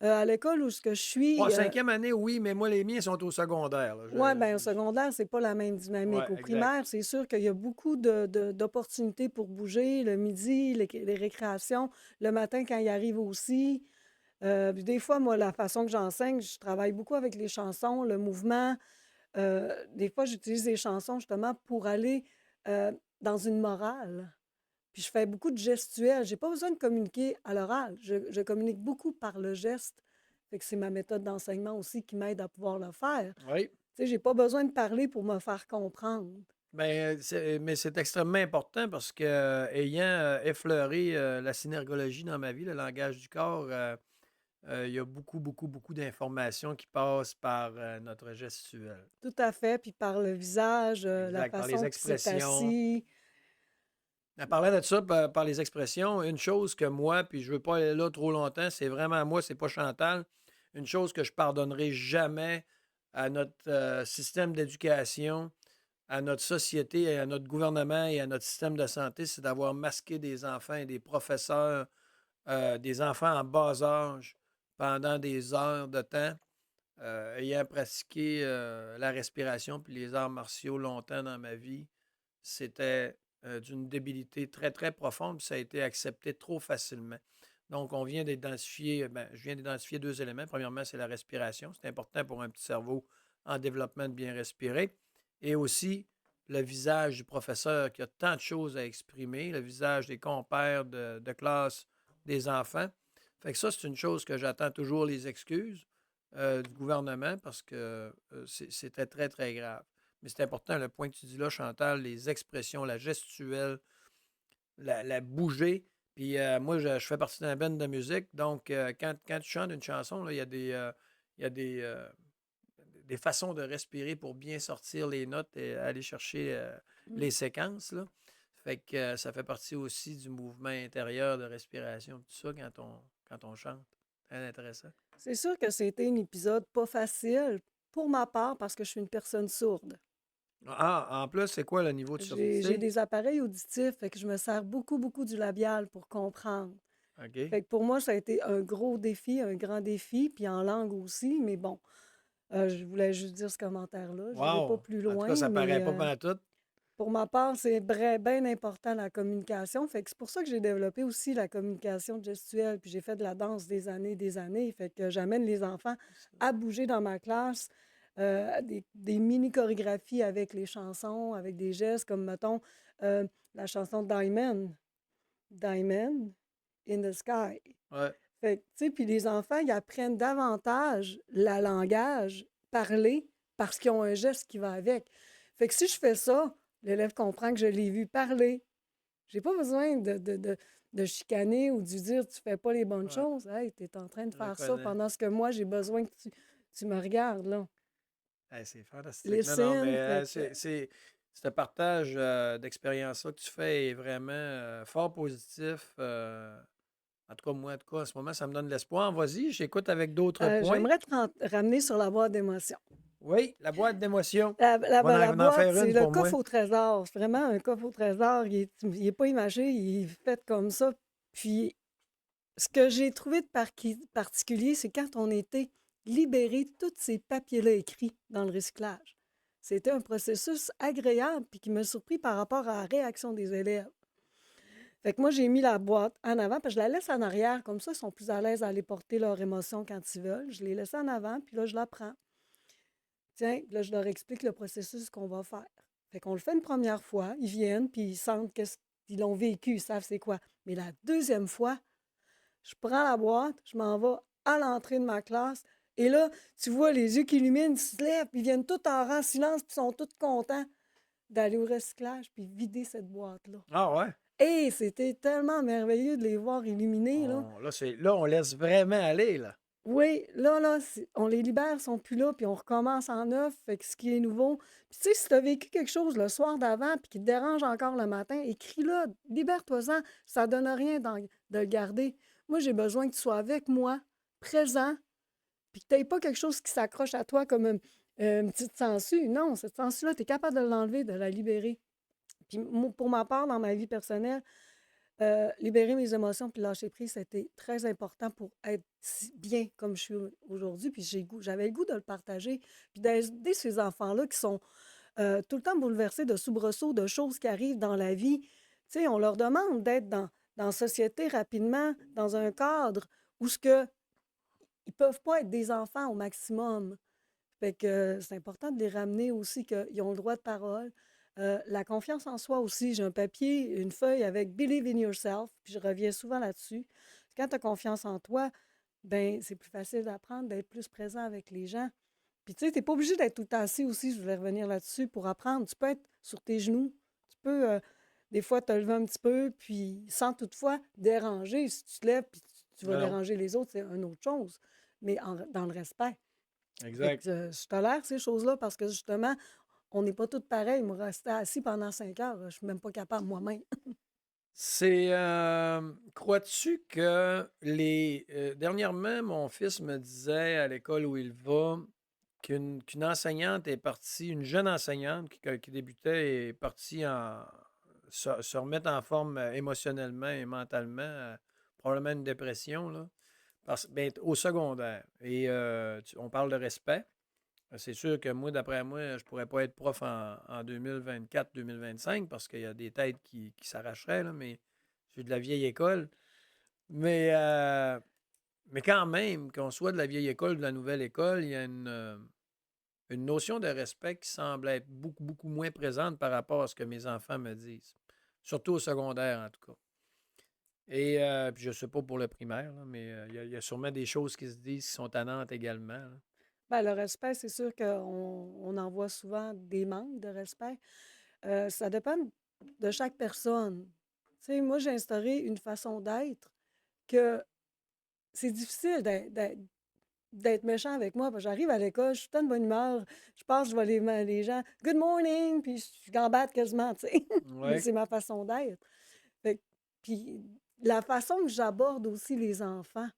[SPEAKER 3] À l'école où ce que je suis,
[SPEAKER 2] En 5e année, oui, mais moi, les miens sont au secondaire. Là.
[SPEAKER 3] oui, bien, au secondaire, c'est pas la même dynamique.
[SPEAKER 2] Ouais,
[SPEAKER 3] Au
[SPEAKER 2] exact.
[SPEAKER 3] primaire, c'est sûr qu'il y a beaucoup d'opportunités pour bouger le midi, les récréations, le matin quand ils arrivent aussi. Puis des fois, moi, la façon que j'enseigne, je travaille beaucoup avec les chansons, le mouvement. Des fois, j'utilise des chansons justement pour aller dans une morale. Puis je fais beaucoup de gestuels. J'ai pas besoin de communiquer à l'oral. Je communique beaucoup par le geste. Fait que c'est ma méthode d'enseignement aussi qui m'aide à pouvoir le faire.
[SPEAKER 2] Oui.
[SPEAKER 3] Tu sais, j'ai pas besoin de parler pour me faire comprendre.
[SPEAKER 2] Ben, mais c'est extrêmement important parce que, ayant effleuré la synergologie dans ma vie, le langage du corps, il y a beaucoup, beaucoup, beaucoup d'informations qui passent par notre gestuelle.
[SPEAKER 3] Tout à fait. Puis par le visage, la
[SPEAKER 2] Exact, par les
[SPEAKER 3] façon qu'il s'est
[SPEAKER 2] expressions.
[SPEAKER 3] assis.
[SPEAKER 2] En parlant de ça, par les expressions, une chose que moi, puis je veux pas aller là trop longtemps, c'est vraiment moi, c'est pas Chantal. Une chose que je pardonnerai jamais à notre système d'éducation, à notre société, et à notre gouvernement et à notre système de santé, c'est d'avoir masqué des enfants et des professeurs, des enfants en bas âge pendant des heures de temps, ayant pratiqué la respiration puis les arts martiaux longtemps dans ma vie. C'était d'une débilité très, très profonde, puis ça a été accepté trop facilement. Donc, on vient d'identifier, je viens d'identifier deux éléments. Premièrement, c'est la respiration. C'est important pour un petit cerveau en développement de bien respirer. Et aussi, le visage du professeur qui a tant de choses à exprimer, le visage des compères de classe des enfants. Fait que ça, c'est une chose que j'attends toujours les excuses du gouvernement parce que c'était très, très grave. Mais c'est important, le point que tu dis là, Chantal, les expressions, la gestuelle, la bouger. Puis moi, je fais partie d'un band de musique. Donc, quand tu chantes une chanson, là, il y a des façons de respirer pour bien sortir les notes et aller chercher les séquences. Là. Fait que ça fait partie aussi du mouvement intérieur de respiration, tout ça, quand on chante. Très intéressant.
[SPEAKER 3] C'est sûr que c'était un épisode pas facile pour ma part parce que je suis une personne sourde.
[SPEAKER 2] Ah, en plus, c'est quoi le niveau de
[SPEAKER 3] J'ai
[SPEAKER 2] surdité?
[SPEAKER 3] des appareils auditifs, fait que je me sers beaucoup, beaucoup du labial pour comprendre.
[SPEAKER 2] OK.
[SPEAKER 3] Fait que pour moi, ça a été un gros défi, un grand défi, puis en langue aussi, mais bon, je voulais juste dire ce commentaire-là. Je n'irai pas
[SPEAKER 2] Wow!
[SPEAKER 3] plus
[SPEAKER 2] En tout cas,
[SPEAKER 3] loin,
[SPEAKER 2] ça
[SPEAKER 3] mais
[SPEAKER 2] paraît pas pantoute.
[SPEAKER 3] pour ma part, c'est bien important la communication. Fait que c'est pour ça que j'ai développé aussi la communication gestuelle, puis j'ai fait de la danse des années. Fait que j'amène les enfants à bouger dans ma classe, des mini-chorégraphies avec les chansons, avec des gestes comme, mettons, la chanson Diamond. Diamond in the Sky.
[SPEAKER 2] Ouais.
[SPEAKER 3] Fait que, tu sais, puis les enfants, ils apprennent davantage le langage parlé parce qu'ils ont un geste qui va avec. Fait que si je fais ça, l'élève comprend que je l'ai vu parler. J'ai pas besoin de chicaner ou de lui dire tu fais pas les bonnes
[SPEAKER 2] Ouais.
[SPEAKER 3] choses. Hey, tu es en train de
[SPEAKER 2] Je
[SPEAKER 3] faire ça
[SPEAKER 2] reconnais.
[SPEAKER 3] pendant ce que moi, j'ai besoin que tu me regardes, là.
[SPEAKER 2] Hey, c'est fantastique. Non,
[SPEAKER 3] Listen,
[SPEAKER 2] mais
[SPEAKER 3] fait que,
[SPEAKER 2] ce partage d'expérience-là que tu fais est vraiment fort positif. En tout cas, moi, en tout cas, en ce moment, ça me donne de l'espoir. Vas-y, j'écoute avec d'autres points.
[SPEAKER 3] j'aimerais te ramener sur la boîte d'émotions.
[SPEAKER 2] Oui, la boîte d'émotions.
[SPEAKER 3] La
[SPEAKER 2] On en
[SPEAKER 3] boîte,
[SPEAKER 2] faire
[SPEAKER 3] c'est
[SPEAKER 2] une
[SPEAKER 3] le
[SPEAKER 2] pour moi.
[SPEAKER 3] coffre au trésor. C'est vraiment un coffre au trésor. Il est pas imagé, il est fait comme ça. Puis, ce que j'ai trouvé de particulier, c'est quand on était libéré de tous ces papiers-là écrits dans le recyclage. C'était un processus agréable puis qui m'a surpris par rapport à la réaction des élèves. Fait que moi, j'ai mis la boîte en avant, puis je la laisse en arrière. Comme ça, ils sont plus à l'aise à aller porter leurs émotions quand ils veulent. Je les laisse en avant, puis là, je la prends. Tiens, là, je leur explique le processus qu'on va faire. Fait qu'on le fait une première fois, ils viennent, puis ils sentent qu'est-ce qu'ils l'ont vécu, ils savent c'est quoi. Mais la deuxième fois, je prends la boîte, je m'en vais à l'entrée de ma classe, et là, tu vois les yeux qui illuminent, ils se lèvent, puis ils viennent tout en rang silence, puis ils sont tous contents d'aller au recyclage, puis vider cette boîte-là.
[SPEAKER 2] Ah ouais?
[SPEAKER 3] Et c'était tellement merveilleux de les voir illuminés, là.
[SPEAKER 2] Là, on laisse vraiment aller, là.
[SPEAKER 3] Oui, là, on les libère, ils sont plus là, puis on recommence en neuf, fait que ce qui est nouveau. Puis tu sais, si tu as vécu quelque chose le soir d'avant, puis qui te dérange encore le matin, écris-le, libère-toi-en, ça donne rien de le garder. Moi, j'ai besoin que tu sois avec moi, présent, puis que tu n'aies pas quelque chose qui s'accroche à toi comme une petite sangsue. Non, cette sangsue-là, tu es capable de l'enlever, de la libérer. Puis pour ma part, dans ma vie personnelle, libérer mes émotions puis lâcher prise, c'était très important pour être bien comme je suis aujourd'hui. Puis j'avais le goût de le partager, puis d'aider ces enfants-là qui sont tout le temps bouleversés de soubresauts, de choses qui arrivent dans la vie. Tu sais, on leur demande d'être dans la société rapidement, dans un cadre où ils peuvent pas être des enfants au maximum. Fait que c'est important de les ramener aussi qu'ils ont le droit de parole. La confiance en soi aussi. J'ai un papier, une feuille avec Believe in yourself, puis je reviens souvent là-dessus. Quand tu as confiance en toi, ben c'est plus facile d'apprendre, d'être plus présent avec les gens. Puis tu sais, tu n'es pas obligé d'être tout le temps assis aussi, je voulais revenir là-dessus, pour apprendre. Tu peux être sur tes genoux. Tu peux, des fois, te lever un petit peu, puis sans toutefois déranger. Si tu te lèves, puis Tu vas
[SPEAKER 2] Non, non.
[SPEAKER 3] déranger les autres, c'est une autre chose, mais dans le respect. Fait
[SPEAKER 2] Exact.
[SPEAKER 3] que je tolère ces choses-là parce que justement, on n'est pas tous pareils. Moi, rester assis pendant 5 heures, je suis même pas capable moi-même.
[SPEAKER 2] C'est, crois-tu que dernièrement, mon fils me disait à l'école où il va qu'une enseignante est partie, une jeune enseignante qui débutait est partie se remettre en forme émotionnellement et mentalement, probablement une dépression, là, ben, au secondaire. Et on parle de respect. C'est sûr que moi, d'après moi, je pourrais pas être prof en 2024-2025 parce qu'il y a des têtes qui s'arracheraient, là, mais je suis de la vieille école. Mais, mais quand même, qu'on soit de la vieille école ou de la nouvelle école, il y a une notion de respect qui semble être beaucoup, beaucoup moins présente par rapport à ce que mes enfants me disent. Surtout au secondaire, en tout cas. Et puis je ne sais pas pour le primaire, là, mais il y a sûrement des choses qui se disent qui sont tannantes également, là.
[SPEAKER 3] Ben, le respect, c'est sûr qu'on en voit souvent des manques de respect. Ça dépend de chaque personne. Tu sais, moi, j'ai instauré une façon d'être que c'est difficile d'être méchant avec moi. Parce que j'arrive à l'école, je suis toute de bonne humeur, je passe, je vois les gens, good morning, puis je gambade quasiment, tu sais. Mais
[SPEAKER 2] Oui.
[SPEAKER 3] c'est ma façon d'être. Fait que- Puis la façon que j'aborde aussi les enfants,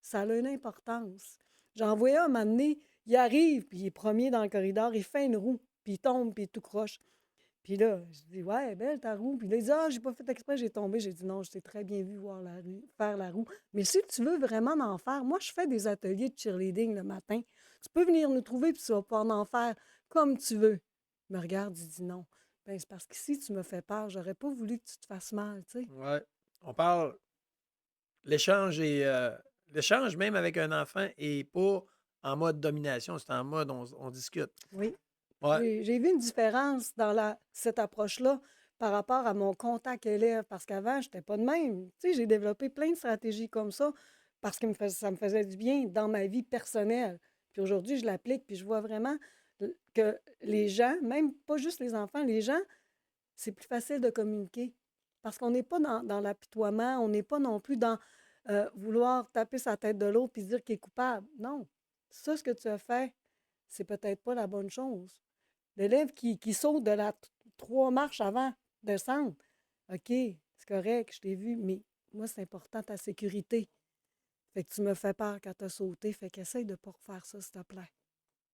[SPEAKER 3] ça a une importance. J'en voyais un moment donné, il arrive, puis il est premier dans le corridor, il fait une roue, puis il tombe, puis il est tout croche. Puis là, je dis, ouais, belle ta roue. Puis là, il dit, ah, j'ai pas fait exprès, j'ai tombé. J'ai dit, non, je t'ai très bien vu faire la roue. Mais si tu veux vraiment en faire, moi, je fais des ateliers de cheerleading le matin. Tu peux venir nous trouver, puis tu vas pouvoir en faire comme tu veux. Il me regarde, il dit non. Ben, c'est parce qu'ici, tu me fais peur. J'aurais pas voulu que tu te fasses mal, tu sais.
[SPEAKER 2] Ouais. On parle. L'échange l'échange même avec un enfant est pas en mode domination, c'est en mode on discute.
[SPEAKER 3] Oui.
[SPEAKER 2] Ouais.
[SPEAKER 3] J'ai vu une différence dans cette approche-là par rapport à mon contact élève, parce qu'avant, je n'étais pas de même. Tu sais, j'ai développé plein de stratégies comme ça parce que ça me faisait du bien dans ma vie personnelle. Puis aujourd'hui, je l'applique, puis je vois vraiment que les gens, même pas juste les enfants, les gens, c'est plus facile de communiquer parce qu'on n'est pas dans l'apitoiement, on n'est pas non plus dans vouloir taper sa tête de l'autre puis dire qu'il est coupable. Non. Ça, ce que tu as fait, c'est peut-être pas la bonne chose. L'élève qui saute de 3 marches avant de descendre. OK, c'est correct, je t'ai vu, mais moi, c'est important ta sécurité. Fait que tu me fais peur quand tu as sauté. Fait qu'essaye de ne pas refaire ça, s'il te plaît.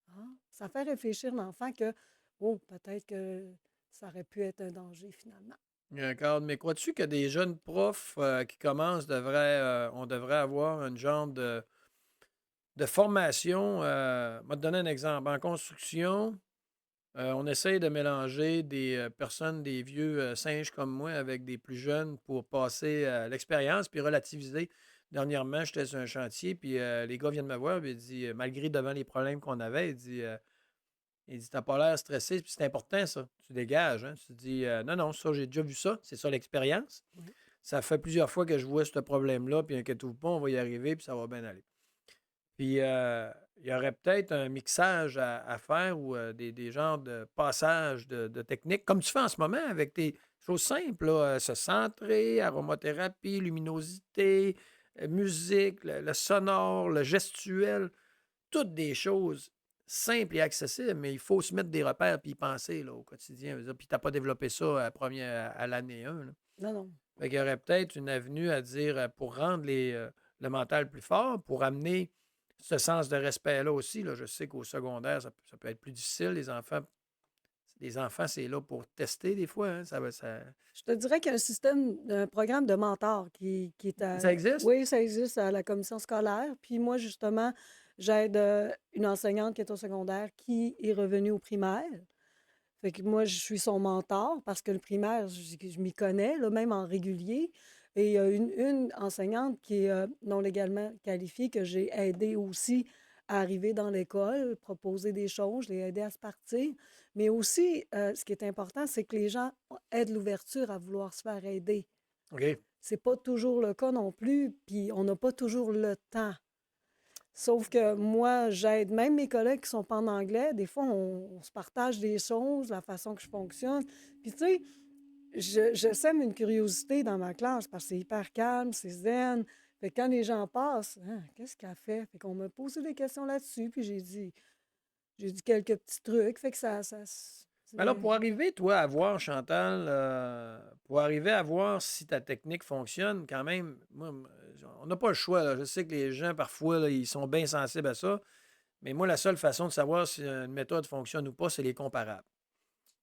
[SPEAKER 3] Ah, ça fait réfléchir l'enfant que, oh, peut-être que ça aurait pu être un danger finalement.
[SPEAKER 2] Il y a un cadre. Mais crois-tu que des jeunes profs qui commencent on devrait avoir une genre de formation? Je vais te donner un exemple. En construction, on essaye de mélanger des personnes, des vieux singes comme moi, avec des plus jeunes pour passer l'expérience puis relativiser. Dernièrement, j'étais sur un chantier, puis les gars viennent me voir, puis ils disent, malgré devant les problèmes qu'on avait, il dit, t'as pas l'air stressé, puis c'est important ça. Tu dégages, hein? Tu te dis, non, non, ça, j'ai déjà vu ça, c'est ça l'expérience.
[SPEAKER 3] Oui.
[SPEAKER 2] Ça fait plusieurs fois que je vois ce problème-là, puis inquiète-vous pas, on va y arriver, puis ça va bien aller. Puis, il y aurait peut-être un mixage à faire ou des genres de passages de techniques, comme tu fais en ce moment avec tes choses simples, là, se centrer, aromathérapie, luminosité, musique, le sonore, le gestuel, toutes des choses simples et accessibles, mais il faut se mettre des repères puis y penser là, au quotidien. Je veux dire, puis tu n'as pas développé ça à l'année 1.
[SPEAKER 3] Non, non.
[SPEAKER 2] Fait qu'il y aurait peut-être une avenue à dire pour rendre le mental plus fort, pour amener ce sens de respect-là aussi. Là. Je sais qu'au secondaire, ça peut être plus difficile. Les enfants, c'est là pour tester des fois. Hein.
[SPEAKER 3] Je te dirais qu'il y a un programme de mentor qui est
[SPEAKER 2] Ça existe?
[SPEAKER 3] Oui, ça existe à la commission scolaire. Puis moi, justement, j'aide une enseignante qui est au secondaire qui est revenue au primaire. Fait que moi, je suis son mentor parce que le primaire, je m'y connais, là, même en régulier. Et il y a une enseignante qui est non légalement qualifiée que j'ai aidée aussi à arriver dans l'école, proposer des choses, je l'ai aidée à se partir. Mais aussi, ce qui est important, c'est que les gens aient de l'ouverture à vouloir se faire aider.
[SPEAKER 2] OK.
[SPEAKER 3] C'est pas toujours le cas non plus, puis on n'a pas toujours le temps. Sauf que moi, j'aide même mes collègues qui sont pas en anglais. Des fois, on se partage des choses, la façon que je fonctionne. Puis, tu sais, je sème une curiosité dans ma classe parce que c'est hyper calme, c'est zen. Fait que quand les gens passent, hein, qu'est-ce qu'elle fait? Fait qu'on m'a posé des questions là-dessus, puis j'ai dit quelques petits trucs. Fait que
[SPEAKER 2] Mais alors, pour arriver, toi, à voir, Chantal, pour arriver à voir si ta technique fonctionne, quand même, on n'a pas le choix, là. Je sais que les gens, parfois, là, ils sont bien sensibles à ça, mais moi, la seule façon de savoir si une méthode fonctionne ou pas, c'est les comparables.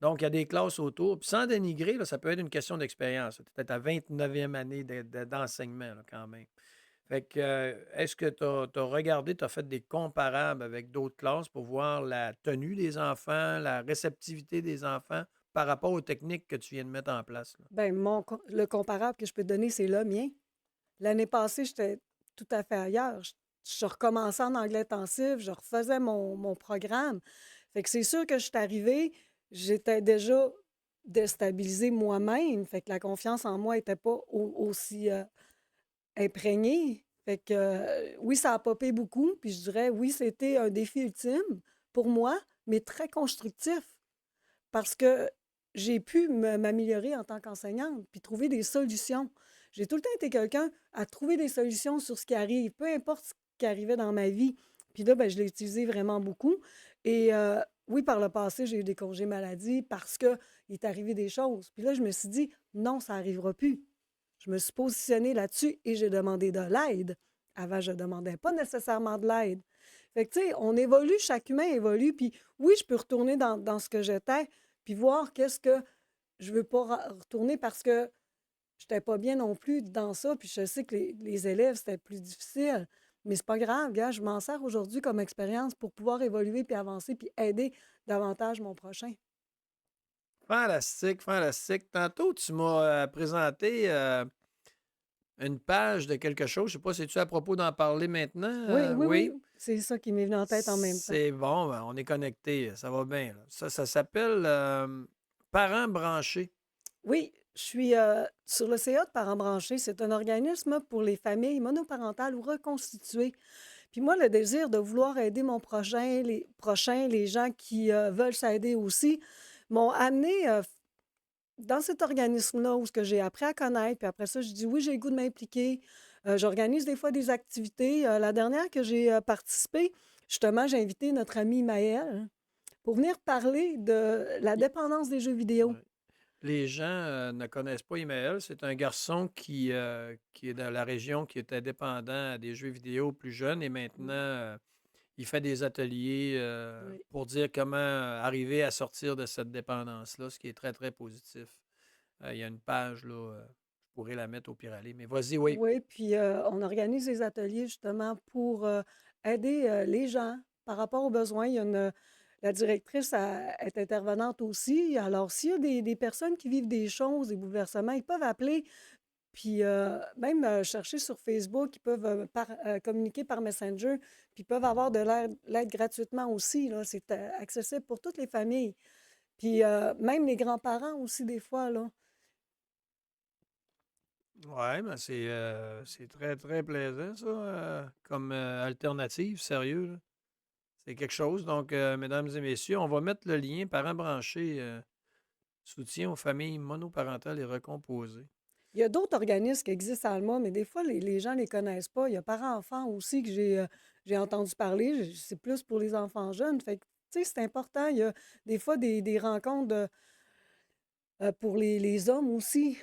[SPEAKER 2] Donc, il y a des classes autour. Puis sans dénigrer, là, ça peut être une question d'expérience. Tu es peut-être à 29e année d'enseignement, là, quand même. Fait que, est-ce que tu as regardé, tu as fait des comparables avec d'autres classes pour voir la tenue des enfants, la réceptivité des enfants par rapport aux techniques que tu viens de mettre en place, là?
[SPEAKER 3] Ben, le comparable que je peux te donner, c'est le mien. L'année passée, j'étais tout à fait ailleurs. Je recommençais en anglais intensif, je refaisais mon programme. Fait que c'est sûr que je suis arrivée, j'étais déjà déstabilisée moi-même. Fait que la confiance en moi n'était pas aussi imprégnée. Fait que oui, ça a popé beaucoup. Puis je dirais, oui, c'était un défi ultime pour moi, mais très constructif parce que j'ai pu m'améliorer en tant qu'enseignante, puis trouver des solutions. J'ai tout le temps été quelqu'un à trouver des solutions sur ce qui arrive, peu importe ce qui arrivait dans ma vie. Puis là, ben, je l'ai utilisé vraiment beaucoup. Et oui, par le passé, j'ai eu des congés maladie parce qu'il est arrivé des choses. Puis là, je me suis dit, non, ça n'arrivera plus. Je me suis positionnée là-dessus et j'ai demandé de l'aide. Avant, je ne demandais pas nécessairement de l'aide. Fait que, tu sais, on évolue, chaque humain évolue. Puis oui, je peux retourner dans ce que j'étais, puis voir qu'est-ce que je veux pas retourner parce que je n'étais pas bien non plus dans ça. Puis je sais que les élèves, c'était plus difficile. Mais c'est pas grave, gars, je m'en sers aujourd'hui comme expérience pour pouvoir évoluer puis avancer puis aider davantage mon prochain.
[SPEAKER 2] Fantastique, fantastique. Tantôt, tu m'as présenté une page de quelque chose. Je ne sais pas si tu à propos d'en parler maintenant.
[SPEAKER 3] Oui, oui,
[SPEAKER 2] Oui.
[SPEAKER 3] oui. C'est ça qui m'est venu en tête en même temps.
[SPEAKER 2] C'est bon, ben, on est connecté, ça va bien, là. Ça s'appelle Parents branchés.
[SPEAKER 3] Oui, je suis sur le CA de Parents branchés. C'est un organisme pour les familles monoparentales ou reconstituées. Puis moi, le désir de vouloir aider mon prochain, les gens qui veulent s'aider aussi, m'ont amené dans cet organisme-là où ce que j'ai appris à connaître. Puis après ça, je dis oui, j'ai le goût de m'impliquer. J'organise des fois des activités. La dernière que j'ai participé, justement, j'ai invité notre ami Maël pour venir parler de la dépendance des jeux vidéo.
[SPEAKER 2] Ouais. Les gens ne connaissent pas Imaël. C'est un garçon qui est dans la région, qui était dépendant des jeux vidéo plus jeune et maintenant, il fait des ateliers
[SPEAKER 3] Oui.
[SPEAKER 2] pour dire comment arriver à sortir de cette dépendance-là, ce qui est très, très positif. Il y a une page, là, je pourrais la mettre au pire aller, mais vas-y, oui.
[SPEAKER 3] Oui, puis on organise des ateliers justement pour aider les gens par rapport aux besoins. La directrice est intervenante aussi. Alors, s'il y a des personnes qui vivent des choses, des bouleversements, ils peuvent appeler, puis même chercher sur Facebook, ils peuvent communiquer par Messenger, puis ils peuvent avoir de l'aide gratuitement aussi, là. C'est accessible pour toutes les familles. Puis même les grands-parents aussi, des fois, là.
[SPEAKER 2] Oui, mais c'est très, très plaisant, ça, comme alternative, sérieux, là. C'est quelque chose. Donc, mesdames et messieurs, on va mettre le lien parents branchés, soutien aux familles monoparentales et recomposées.
[SPEAKER 3] Il y a d'autres organismes qui existent à Alma, mais des fois, les gens ne les connaissent pas. Il y a Parents-enfants aussi que j'ai entendu parler. C'est plus pour les enfants jeunes. Fait que, tu sais, c'est important. Il y a des fois des rencontres pour les hommes aussi.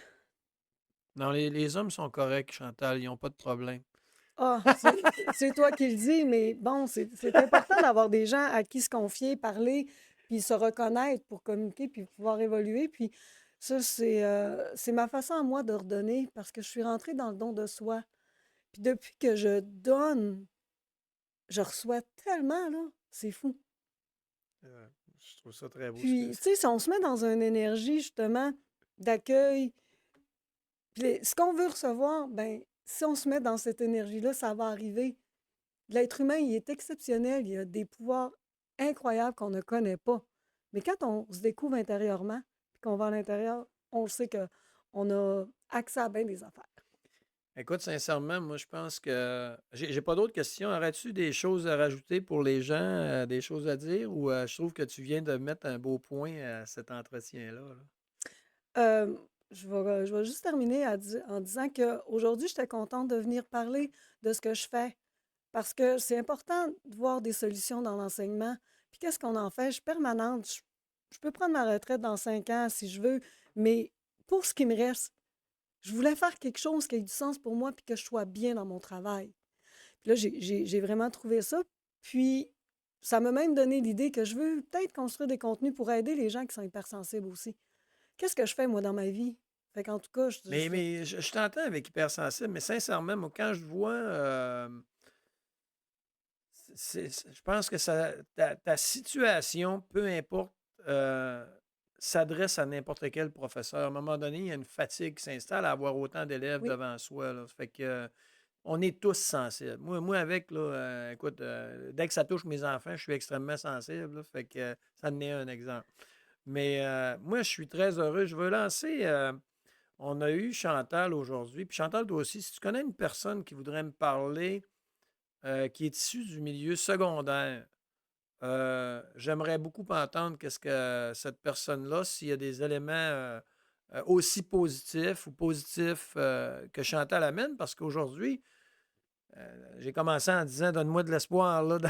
[SPEAKER 2] Non, les hommes sont corrects, Chantal, ils n'ont pas de problème.
[SPEAKER 3] Ah, c'est toi qui le dis, mais bon, c'est important d'avoir des gens à qui se confier, parler, puis se reconnaître pour communiquer, puis pouvoir évoluer. Puis ça, c'est ma façon à moi de redonner parce que je suis rentrée dans le don de soi. Puis depuis que je donne, je reçois tellement, là, c'est fou.
[SPEAKER 2] Je trouve ça très beau.
[SPEAKER 3] Puis, tu sais, si on se met dans une énergie, justement, d'accueil, puis ce qu'on veut recevoir, ben si on se met dans cette énergie-là, ça va arriver. L'être humain, il est exceptionnel, il a des pouvoirs incroyables qu'on ne connaît pas. Mais quand on se découvre intérieurement, puis qu'on va à l'intérieur, on sait qu'on a accès à bien des affaires.
[SPEAKER 2] Écoute, sincèrement, moi, je pense que j'ai pas d'autres questions. Aurais-tu des choses à rajouter pour les gens, des choses à dire, ou je trouve que tu viens de mettre un beau point à cet entretien-là, là?
[SPEAKER 3] je vais juste terminer en disant qu'aujourd'hui, j'étais contente de venir parler de ce que je fais parce que c'est important de voir des solutions dans l'enseignement. Puis qu'est-ce qu'on en fait? Je suis permanente. Je peux prendre ma retraite dans 5 ans si je veux, mais pour ce qui me reste, je voulais faire quelque chose qui ait du sens pour moi puis que je sois bien dans mon travail. Puis là, j'ai vraiment trouvé ça. Puis ça m'a même donné l'idée que je veux peut-être construire des contenus pour aider les gens qui sont hypersensibles aussi. Qu'est-ce que je fais, moi, dans ma vie? Fait qu'en tout cas,
[SPEAKER 2] Mais je t'entends avec hypersensible, mais sincèrement, moi, quand je vois, je pense que ta situation, peu importe, s'adresse à n'importe quel professeur. À un moment donné, il y a une fatigue qui s'installe à avoir autant d'élèves
[SPEAKER 3] oui,
[SPEAKER 2] devant soi, là. Ça fait que on est tous sensibles. Moi avec, là, écoute, dès que ça touche mes enfants, je suis extrêmement sensible, là. Fait que ça en est un exemple. Mais moi, je suis très heureux. Je veux lancer. On a eu Chantal aujourd'hui. Puis Chantal, toi aussi, si tu connais une personne qui voudrait me parler, qui est issue du milieu secondaire, j'aimerais beaucoup entendre qu'est-ce que cette personne-là, s'il y a des éléments aussi positifs ou positifs que Chantal amène, parce qu'aujourd'hui, j'ai commencé en disant donne-moi de l'espoir là, dans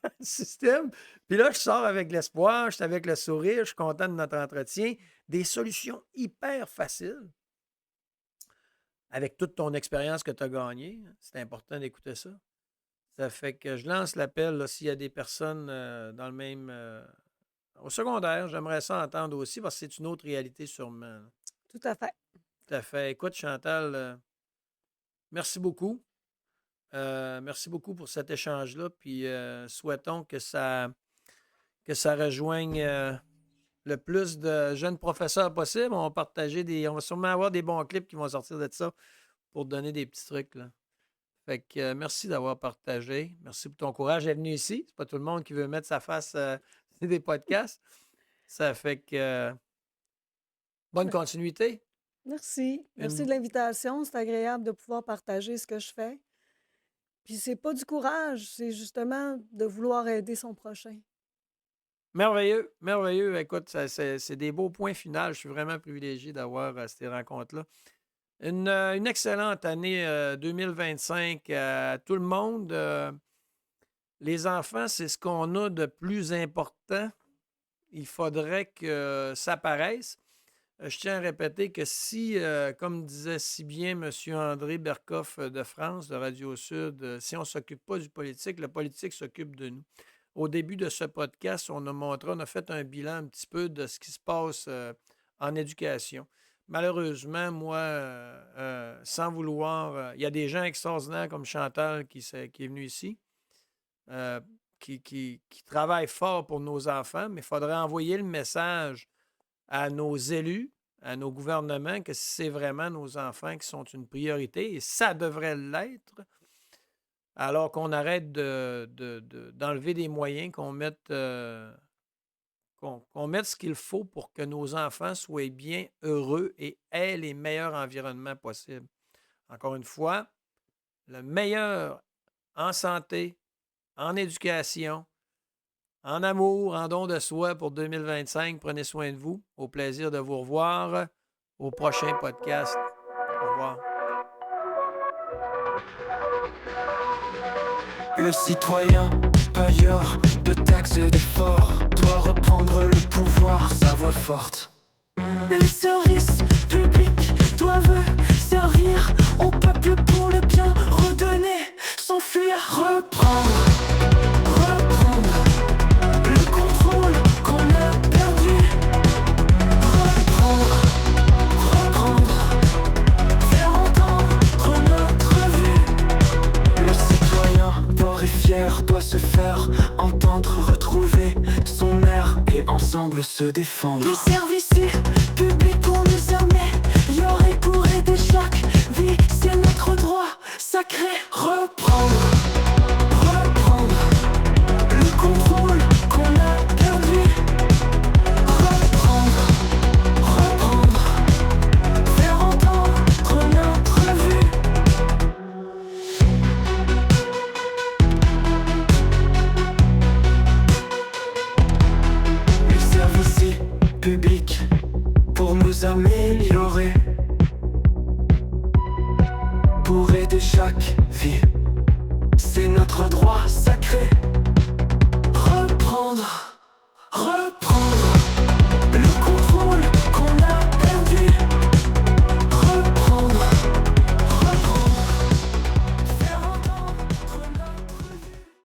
[SPEAKER 2] le système. Puis là, je sors avec l'espoir, je suis avec le sourire, je suis content de notre entretien. Des solutions hyper faciles avec toute ton expérience que tu as gagnée. C'est important d'écouter ça. Ça fait que je lance l'appel là, s'il y a des personnes dans le même. Au secondaire, j'aimerais ça entendre aussi parce que c'est une autre réalité sûrement, là.
[SPEAKER 3] tout à fait.
[SPEAKER 2] Tout à fait. Écoute, Chantal, merci beaucoup. Merci beaucoup pour cet échange-là. Puis souhaitons que ça rejoigne le plus de jeunes professeurs possible. On va sûrement avoir des bons clips qui vont sortir de ça pour donner des petits trucs, là. Fait que merci d'avoir partagé. Merci pour ton courage d'être venu ici. C'est pas tout le monde qui veut mettre sa face sur des podcasts. Ça fait que bonne continuité.
[SPEAKER 3] Merci. Merci
[SPEAKER 2] Une-
[SPEAKER 3] de l'invitation. C'est agréable de pouvoir partager ce que je fais. Puis c'est pas du courage, c'est justement de vouloir aider son prochain.
[SPEAKER 2] Merveilleux, merveilleux. Écoute, c'est des beaux points finaux. Je suis vraiment privilégié d'avoir ces rencontres-là. Une excellente année 2025 à tout le monde. Les enfants, c'est ce qu'on a de plus important. Il faudrait que ça paraisse. Je tiens à répéter que si, comme disait si bien M. André Berkoff de France, de Radio Sud, si on ne s'occupe pas du politique, le politique s'occupe de nous. Au début de ce podcast, on a fait un bilan un petit peu de ce qui se passe en éducation. Malheureusement, moi, sans vouloir, il y a des gens extraordinaires comme Chantal qui est venue ici, euh, qui travaillent fort pour nos enfants, mais il faudrait envoyer le message à nos élus, à nos gouvernements, que c'est vraiment nos enfants qui sont une priorité, et ça devrait l'être, alors qu'on arrête d'enlever des moyens, qu'on mette ce qu'il faut pour que nos enfants soient bien heureux et aient les meilleurs environnements possibles. Encore une fois, le meilleur en santé, en éducation, en amour, en don de soi pour 2025. Prenez soin de vous. Au plaisir de vous revoir au prochain podcast. Au revoir.
[SPEAKER 1] Le citoyen, payeur de taxes et d'efforts, doit reprendre le pouvoir, sa voix forte. Les services publics doivent servir au peuple pour le bien, redonner, s'enfuir, reprendre le contrôle qu'on a perdu. Reprendre, faire entendre notre vue. Le citoyen fort et fier doit se faire entendre, retrouver son air et ensemble se défendre. Les services publics pour nous améliorer, pour aider chaque vie, c'est notre droit sacré. Reprendre le contrôle qu'on a perdu. Reprendre, faire entendre notre vue. Les services publics pour nous notre droit sacré.